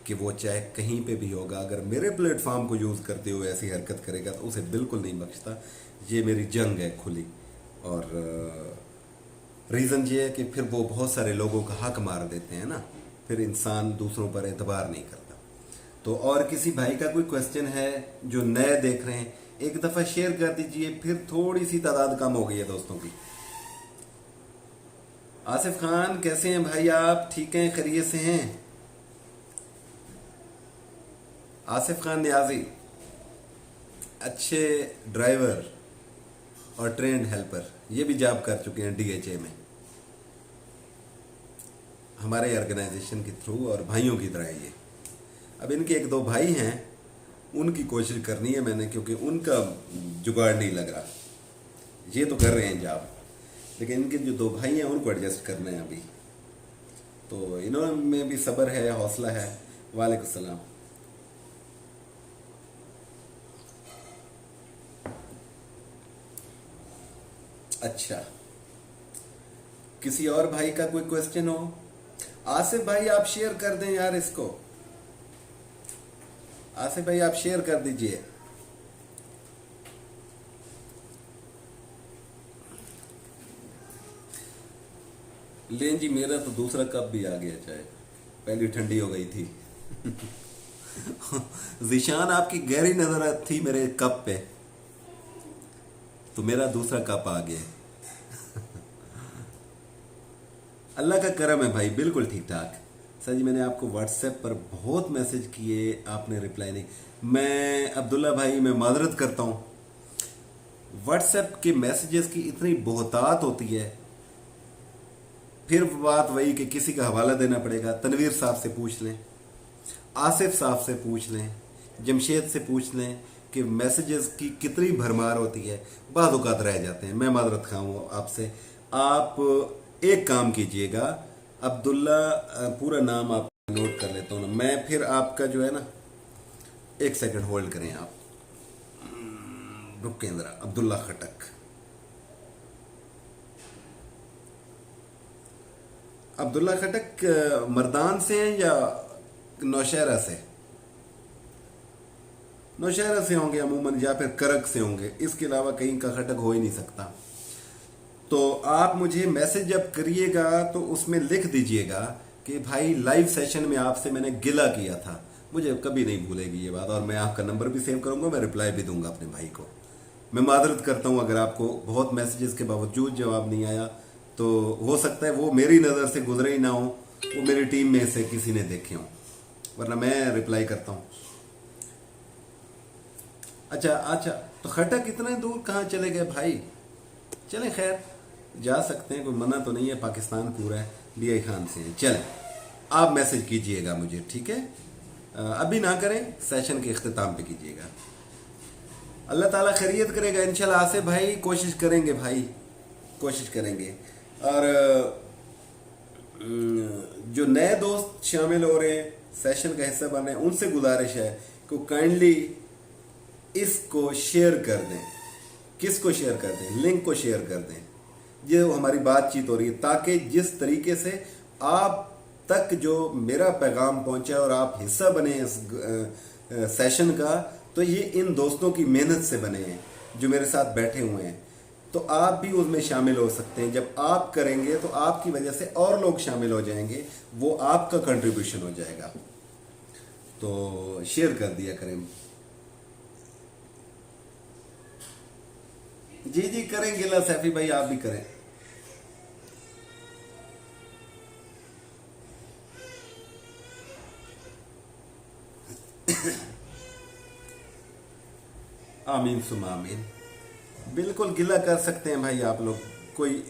कि वो चाहे कहीं पे भी होगा, अगर मेरे प्लेटफॉर्म को यूज़ करते हुए ऐसी हरकत करेगा तो उसे बिल्कुल नहीं बख्शता। ये मेरी जंग है खुली। और रीज़न ये है कि फिर वो बहुत सारे लोगों का हक मार देते हैं ना, फिर इंसान दूसरों पर एतबार नहीं करता। तो और किसी भाई का कोई क्वेश्चन है जो नए देख रहे हैं, एक दफ़ा शेयर कर दीजिए, फिर थोड़ी सी तादाद कम हो गई है दोस्तों की। आसिफ खान कैसे हैं भाई आप? ठीक हैं, खैरियत से हैं? आसिफ खान न्याजी अच्छे ड्राइवर और ट्रेंड हेल्पर, ये भी जॉब कर चुके हैं डीएचए में हमारे ऑर्गेनाइजेशन के थ्रू, और भाइयों की तरह ये। अब इनके एक दो भाई हैं, उनकी कोशिश करनी है मैंने, क्योंकि उनका जुगाड़ नहीं लग रहा। ये तो कर रहे हैं जॉब, लेकिन इनके जो दो भाई हैं उनको एडजस्ट करना है अभी। तो इन्होंने भी सब्र है, हौसला है। वालेकुम सलाम। अच्छा, किसी और भाई का कोई क्वेश्चन हो? आसिफ भाई आप शेयर कर दें यार इसको, आसिफ भाई आप शेयर कर दीजिए। लें जी, मेरा तो दूसरा कप भी आ गया, चाय पहली ठंडी हो गई थी। जिशान आपकी गहरी नजर थी मेरे कप पे, तो मेरा दूसरा कप आ गया। अल्लाह का करम है भाई, बिल्कुल ठीक ठाक। सर जी, मैंने आपको व्हाट्सएप पर बहुत मैसेज किए, आपने रिप्लाई नहीं। मैं अब्दुल्ला भाई, मैं माजरत करता हूँ, व्हाट्सएप के मैसेजेस की इतनी बहुतात होती है, फिर बात वही कि किसी का हवाला देना पड़ेगा। तनवीर साहब से पूछ लें, आसिफ साहब से पूछ लें, जमशेद से पूछ लें कि मैसेजेस की कितनी भरमार होती है, बाद औक़ात रह जाते हैं। मैं माजरत खाऊँ आपसे। आप एक काम कीजिएगा, अब्दुल्ला पूरा नाम आप नोट कर लेता हूँ ना मैं, फिर आपका जो है ना, एक सेकंड होल्ड करें आप, रुक केंद्रा, अब्दुल्ला खटक। अब्दुल्ला खटक मर्दान से हैं या नौशहरा से? नौशहरा से होंगे अमूमन, या फिर करक से होंगे, इसके अलावा कहीं का खटक हो ही नहीं सकता। तो आप मुझे मैसेज जब करिएगा तो उसमें लिख दीजिएगा कि भाई लाइव सेशन में आपसे मैंने गिला किया था। मुझे कभी नहीं भूलेगी ये बात, और मैं आपका नंबर भी सेव करूंगा, मैं रिप्लाई भी दूंगा अपने भाई को। मैं माजरत करता हूं अगर आपको बहुत मैसेजेस के बावजूद जवाब नहीं आया, तो हो सकता है वो मेरी नज़र से गुजरे ही ना हो, वो मेरी टीम में से किसी ने देखे हों, वरना मैं रिप्लाई करता हूँ। अच्छा, तो खटक इतने दूर कहाँ चले गए भाई? चलें, खैर जा सकते हैं, कोई मना तो नहीं है, पाकिस्तान पूरा है, डीआई खान से हैं। चलें, आप मैसेज कीजिएगा मुझे, ठीक है? अभी ना करें, सेशन के इख्तिताम पे कीजिएगा। अल्लाह ताला खैरियत करेगा इंशाल्लाह। आसिफ भाई कोशिश करेंगे, भाई कोशिश करेंगे। और जो नए दोस्त शामिल हो रहे हैं, सेशन का हिस्सा बने, उनसे गुजारिश है कि काइंडली इसको शेयर कर दें। किसको शेयर कर दें? लिंक को शेयर कर दें। ये हमारी बातचीत हो रही है, ताकि जिस तरीके से आप तक जो मेरा पैगाम पहुंचे और आप हिस्सा बने इस सेशन का, तो ये इन दोस्तों की मेहनत से बने हैं जो मेरे साथ बैठे हुए हैं। तो आप भी उसमें शामिल हो सकते हैं। जब आप करेंगे तो आपकी वजह से और लोग शामिल हो जाएंगे, वो आपका कंट्रीब्यूशन हो जाएगा। तो शेयर कर दिया करें। जी करें गिला सैफी भाई, आप भी करें। आमीन सुमा आमीन। बिल्कुल गिला कर सकते हैं भाई आप लोग, कोई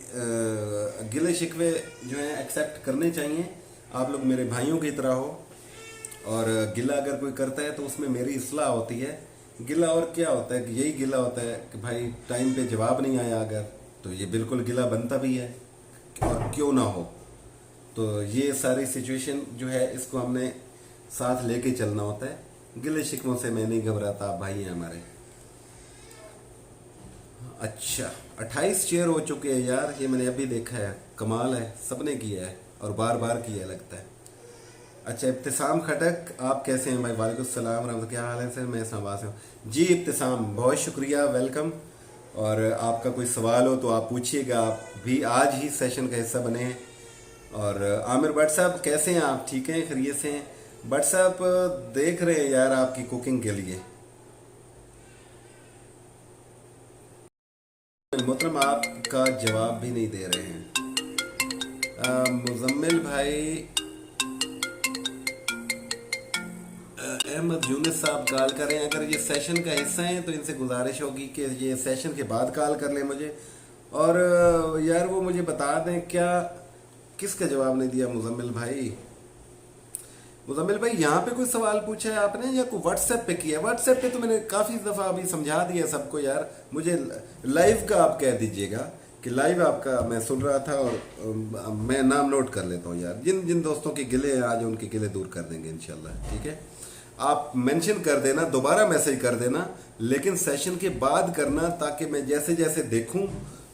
गिले शिकवे जो हैं एक्सेप्ट करने चाहिए। आप लोग मेरे भाइयों की तरह हो, और गिला अगर कोई करता है तो उसमें मेरी इस्लाह होती है। गिला और क्या होता है कि यही गिला होता है कि भाई टाइम पे जवाब नहीं आया अगर, तो ये बिल्कुल गिला बनता भी है, और क्यों ना हो। तो ये सारी सिचुएशन जो है इसको हमने साथ लेके चलना होता है। गिले शिकवों से मैं नहीं घबराता, आप भाई हैं हमारे। अच्छा, 28 शेयर हो चुके हैं यार, ये मैंने अभी देखा है। कमाल है, सबने किया है और बार बार किया है लगता है। अच्छा, इब्तिसाम खटक, आप कैसे हैं भाई? वालेकुम सलाम रहमतुल्लाह, क्या हाल है सर? मैं इस्लामाबाद से हूँ जी। इब्तिसाम, बहुत शुक्रिया, वेलकम। और आपका कोई सवाल हो तो आप पूछिएगा, आप भी आज ही सेशन का हिस्सा बने हैं। और आमिर भट्ट साहब कैसे हैं आप? ठीक हैं, खैरियत से हैं? भट्ट साहब देख रहे हैं यार आपकी कुकिंग के लिए। मोहतरम आपका जवाब भी नहीं दे रहे हैं। मुजम्मिल भाई, अहमद यूनिस साहब कॉल करें। अगर ये सेशन का हिस्सा है तो इनसे गुजारिश होगी कि ये सेशन के बाद कॉल कर लें मुझे। और यार वो मुझे बता दें, क्या किसका जवाब नहीं दिया मुजम्मिल भाई? मुजम्मिल भाई, यहाँ पे कोई सवाल पूछा है आपने या कोई व्हाट्सएप पे किया? व्हाट्सएप पे तो मैंने काफ़ी दफ़ा अभी समझा दिया सबको यार। मुझे लाइव का आप कह दीजिएगा कि लाइव आपका मैं सुन रहा था, और मैं नाम नोट कर लेता हूँ यार। जिन जिन दोस्तों के गिले हैं आज उनके गिले दूर कर देंगे इंशाल्लाह, ठीक है? आप मेंशन कर देना, दोबारा मैसेज कर देना, लेकिन सेशन के बाद करना, ताकि मैं जैसे जैसे देखूं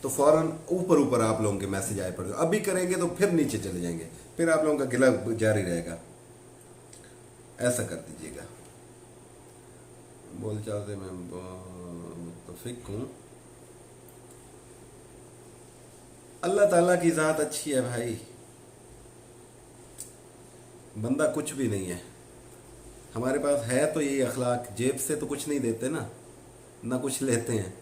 तो फौरन ऊपर ऊपर आप लोगों के मैसेज आए पड़े। अभी करेंगे तो फिर नीचे चले जाएंगे, फिर आप लोगों का गिला जारी रहेगा। ऐसा कर दीजिएगा। बोल चाल से मैं मुत्तफिक हूँ। अल्लाह ताला की ज़ात अच्छी है भाई, बंदा कुछ भी नहीं है। हमारे पास है तो यही अखलाक, जेब से तो कुछ नहीं देते ना कुछ लेते हैं।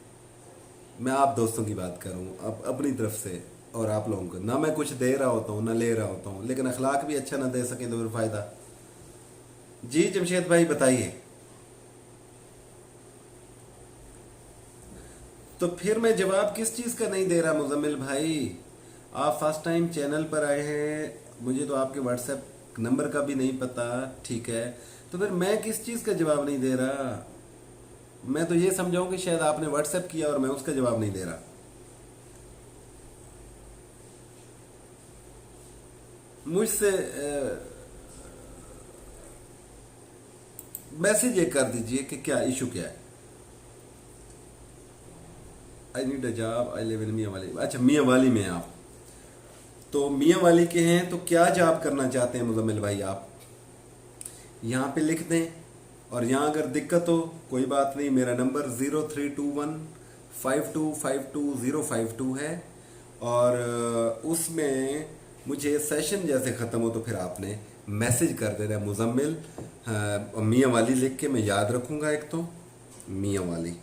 मैं आप दोस्तों की बात करूं, अपनी तरफ से, और आप लोगों को ना मैं कुछ दे रहा होता हूं ना ले रहा होता हूं, लेकिन अखलाक भी अच्छा ना दे सके तो फिर फायदा। जी जमशेद भाई बताइए। तो फिर मैं जवाब किस चीज़ का नहीं दे रहा मुजम्मिल भाई? आप फर्स्ट टाइम चैनल पर आए हैं, मुझे तो आपके व्हाट्सएप नंबर का भी नहीं पता, ठीक है? तो फिर मैं किस चीज़ का जवाब नहीं दे रहा? मैं तो ये समझाऊं कि शायद आपने व्हाट्सएप किया और मैं उसका जवाब नहीं दे रहा। मुझसे मैसेज ये कर दीजिए कि क्या इशू क्या है। I need a job, I live in मियाँ वाली। अच्छा, मियाँ वाली में आप तो मियाँ वाली के हैं, तो क्या जॉब करना चाहते हैं मुजम्मिल भाई? आप यहाँ पे लिख दें, और यहाँ अगर दिक्कत हो कोई बात नहीं, मेरा नंबर 03215252 है। और उसमें मुझे सेशन जैसे ख़त्म हो तो फिर आपने मैसेज कर देना है मुजम्मिल, मियाँ वाली लिख के मैं याद रखूँगा एक तो मियाँ वाली।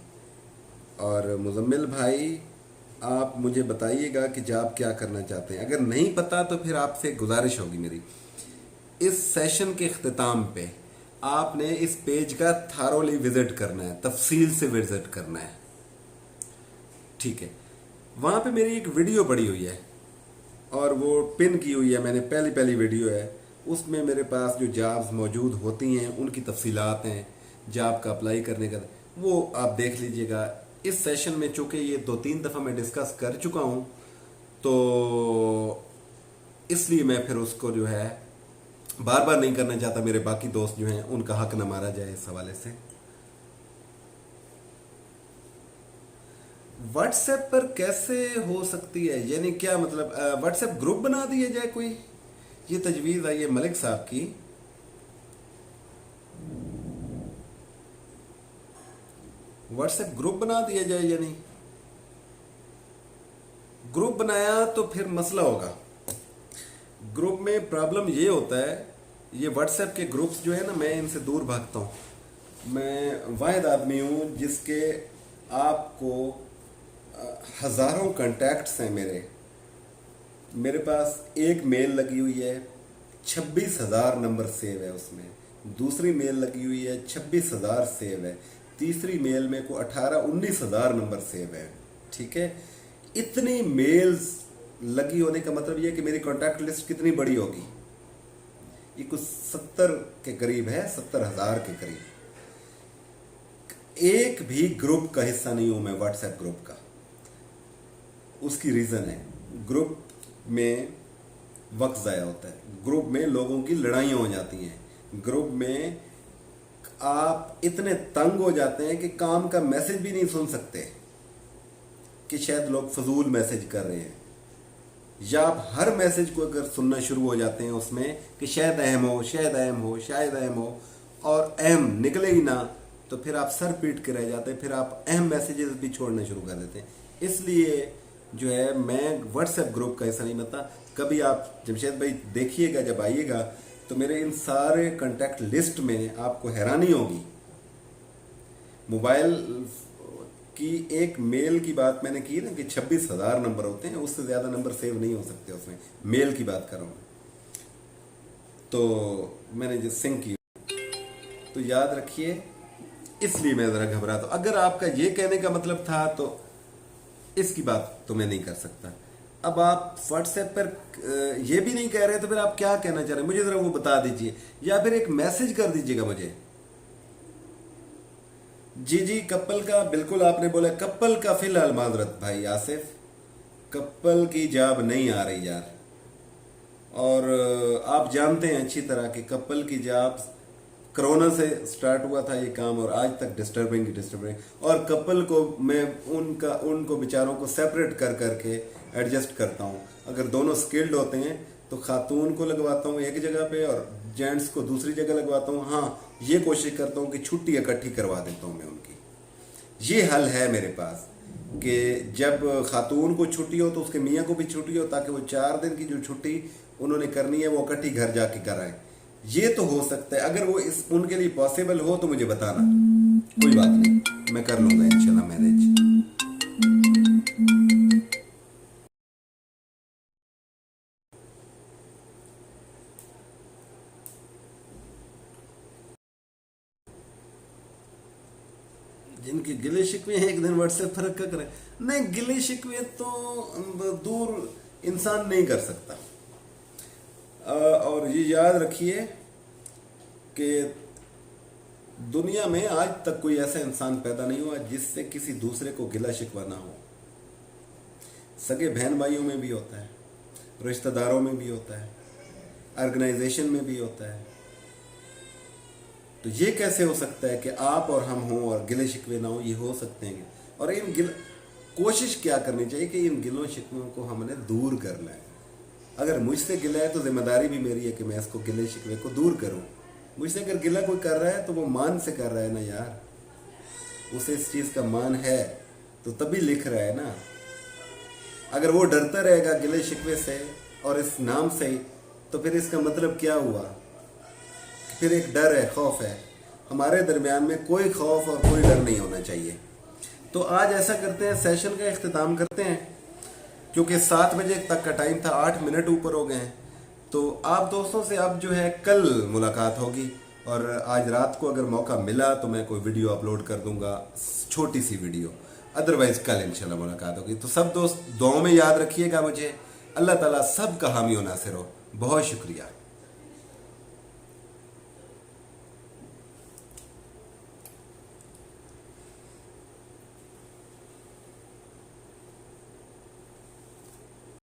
और मुजम्मिल भाई आप मुझे बताइएगा कि जॉब क्या करना चाहते हैं। अगर नहीं पता तो फिर आपसे गुजारिश होगी मेरी, इस सेशन के अख्ताम पे आपने इस पेज का थारोली विजिट करना है, तफसील से विजिट करना है, ठीक है? वहाँ पे मेरी एक वीडियो पड़ी हुई है और वो पिन की हुई है, मैंने पहली वीडियो है। उसमें मेरे पास जो जॉब्स मौजूद होती हैं उनकी तफसीलात हैं, जॉब का अप्लाई करने का, वो आप देख लीजिएगा। इस सेशन में चूँकि ये 2-3 दफ़ा मैं डिस्कस कर चुका हूँ, तो इसलिए मैं फिर उसको जो है बार बार नहीं करना चाहता। मेरे बाकी दोस्त जो हैं उनका हक न मारा जाए इस हवाले से। व्हाट्सएप पर कैसे हो सकती है, यानी क्या मतलब व्हाट्सएप ग्रुप बना दिया जाए कोई? ये तजवीज़ आई है मलिक साहब की। व्हाट्सएप ग्रुप बना दिया जाए, यानी ग्रुप बनाया तो फिर मसला होगा। ग्रुप में प्रॉब्लम ये होता है, ये व्हाट्सएप के ग्रुप्स जो है ना, मैं इनसे दूर भागता हूँ। मैं वाहिद आदमी हूँ जिसके आपको हज़ारों कॉन्टैक्ट्स हैं। मेरे पास एक मेल लगी हुई है, 26,000 नंबर सेव है उसमें। दूसरी मेल लगी हुई है, 26,000 सेव है। तीसरी मेल में को 18-19,000 नंबर सेव है, ठीक है? इतनी मेल्स लगी होने का मतलब ये कि मेरी कॉन्टैक्ट लिस्ट कितनी बड़ी होगी? ये कुछ 70 के करीब है, 70,000 के करीब। एक भी ग्रुप का हिस्सा नहीं हूं मैं, व्हाट्सएप ग्रुप का। उसकी रीज़न है, ग्रुप में वक्त ज़ाया होता है, ग्रुप में लोगों की लड़ाइयाँ हो जाती हैं, ग्रुप में आप इतने तंग हो जाते हैं कि काम का मैसेज भी नहीं सुन सकते कि शायद लोग फजूल मैसेज कर रहे हैं, या आप हर मैसेज को अगर सुनना शुरू हो जाते हैं उसमें कि शायद अहम हो, शायद अहम हो, शायद अहम हो, और अहम निकले ही ना, तो फिर आप सर पीट के रह जाते हैं, फिर आप अहम मैसेजेस भी छोड़ना शुरू कर देते हैं। इसलिए जो है मैं व्हाट्सएप ग्रुप का ऐसा नहीं बनता। कभी आप जमशेद भाई देखिएगा, जब आइएगा तो मेरे इन सारे कॉन्टैक्ट लिस्ट में आपको हैरानी होगी। मोबाइल की एक मेल की बात मैंने की ना कि 26,000 नंबर होते हैं, उससे ज़्यादा नंबर सेव नहीं हो सकते उसमें, मेल की बात कर रहा हूँ। तो मैंने जो सिंक की, तो याद रखिए, इसलिए मैं ज़रा घबराता हूँ। अगर आपका ये कहने का मतलब था तो इसकी बात तो मैं नहीं कर सकता। अब आप व्हाट्सएप पर ये भी नहीं कह रहे, तो फिर आप क्या कहना चाह रहे हैं मुझे ज़रा वो बता दीजिए, या फिर एक मैसेज कर दीजिएगा मुझे। जी कपल का बिल्कुल आपने बोला, कपल का फिलहाल माजरत भाई आसिफ, कपल की जाब नहीं आ रही यार। और आप जानते हैं अच्छी तरह कि कपल की जाब कोरोना से स्टार्ट हुआ था ये काम, और आज तक डिस्टर्बिंग, और कपल को मैं उनको बेचारों को सेपरेट कर करके एडजस्ट करता हूँ। अगर दोनों स्किल्ड होते हैं तो खातून को लगवाता हूँ एक जगह पे और जेंट्स को दूसरी जगह लगवाता हूँ। हाँ, ये कोशिश करता हूँ कि छुट्टी इकट्ठी करवा देता हूँ मैं उनकी। ये हल है मेरे पास कि जब खातून को छुट्टी हो तो उसके मियाँ को भी छुट्टी हो, ताकि वो 4 दिन की जो छुट्टी उन्होंने करनी है वो इकट्ठी घर जाके कराएं। ये तो हो सकता है, अगर वो उनके लिए पॉसिबल हो तो मुझे बताना, कोई बात नहीं, मैं कर लूंगा इंशाल्लाह मैनेज। जिनके गिले शिकवे हैं एक दिन व्हाट्सएप पर रखा करें। नहीं, गिले शिकवे तो दूर इंसान नहीं कर सकता। और ये याद रखिए कि दुनिया में आज तक कोई ऐसा इंसान पैदा नहीं हुआ जिससे किसी दूसरे को गिला शिकवा ना हो। सगे बहन भाइयों में भी होता है, रिश्तेदारों में भी होता है, ऑर्गेनाइजेशन में भी होता है। तो ये कैसे हो सकता है कि आप और हम हों और गिले शिकवे ना हो? ये हो सकते हैं। और कोशिश क्या करनी चाहिए कि इन गिलों शिकवों को हमने दूर करना है। अगर मुझसे गिला है तो जिम्मेदारी भी मेरी है कि मैं इसको गिले शिकवे को दूर करूं। मुझसे अगर गिला कोई कर रहा है तो वो मान से कर रहा है ना यार, उसे इस चीज़ का मान है तो तभी लिख रहा है ना। अगर वो डरता रहेगा गिले शिकवे से और इस नाम से ही, तो फिर इसका मतलब क्या हुआ? फिर एक डर है, खौफ है। हमारे दरमियान में कोई खौफ और कोई डर नहीं होना चाहिए। तो आज ऐसा करते हैं, सेशन का इख्तिताम करते हैं, क्योंकि 7 बजे तक का टाइम था, 8 मिनट ऊपर हो गए हैं। तो आप दोस्तों से अब जो है कल मुलाकात होगी, और आज रात को अगर मौका मिला तो मैं कोई वीडियो अपलोड कर दूंगा, छोटी सी वीडियो। अदरवाइज कल इंशाल्लाह मुलाकात होगी। तो सब दोस्त दुआओं में याद रखिएगा मुझे। अल्लाह ताला सब का हामी और नासिर हो। बहुत शुक्रिया।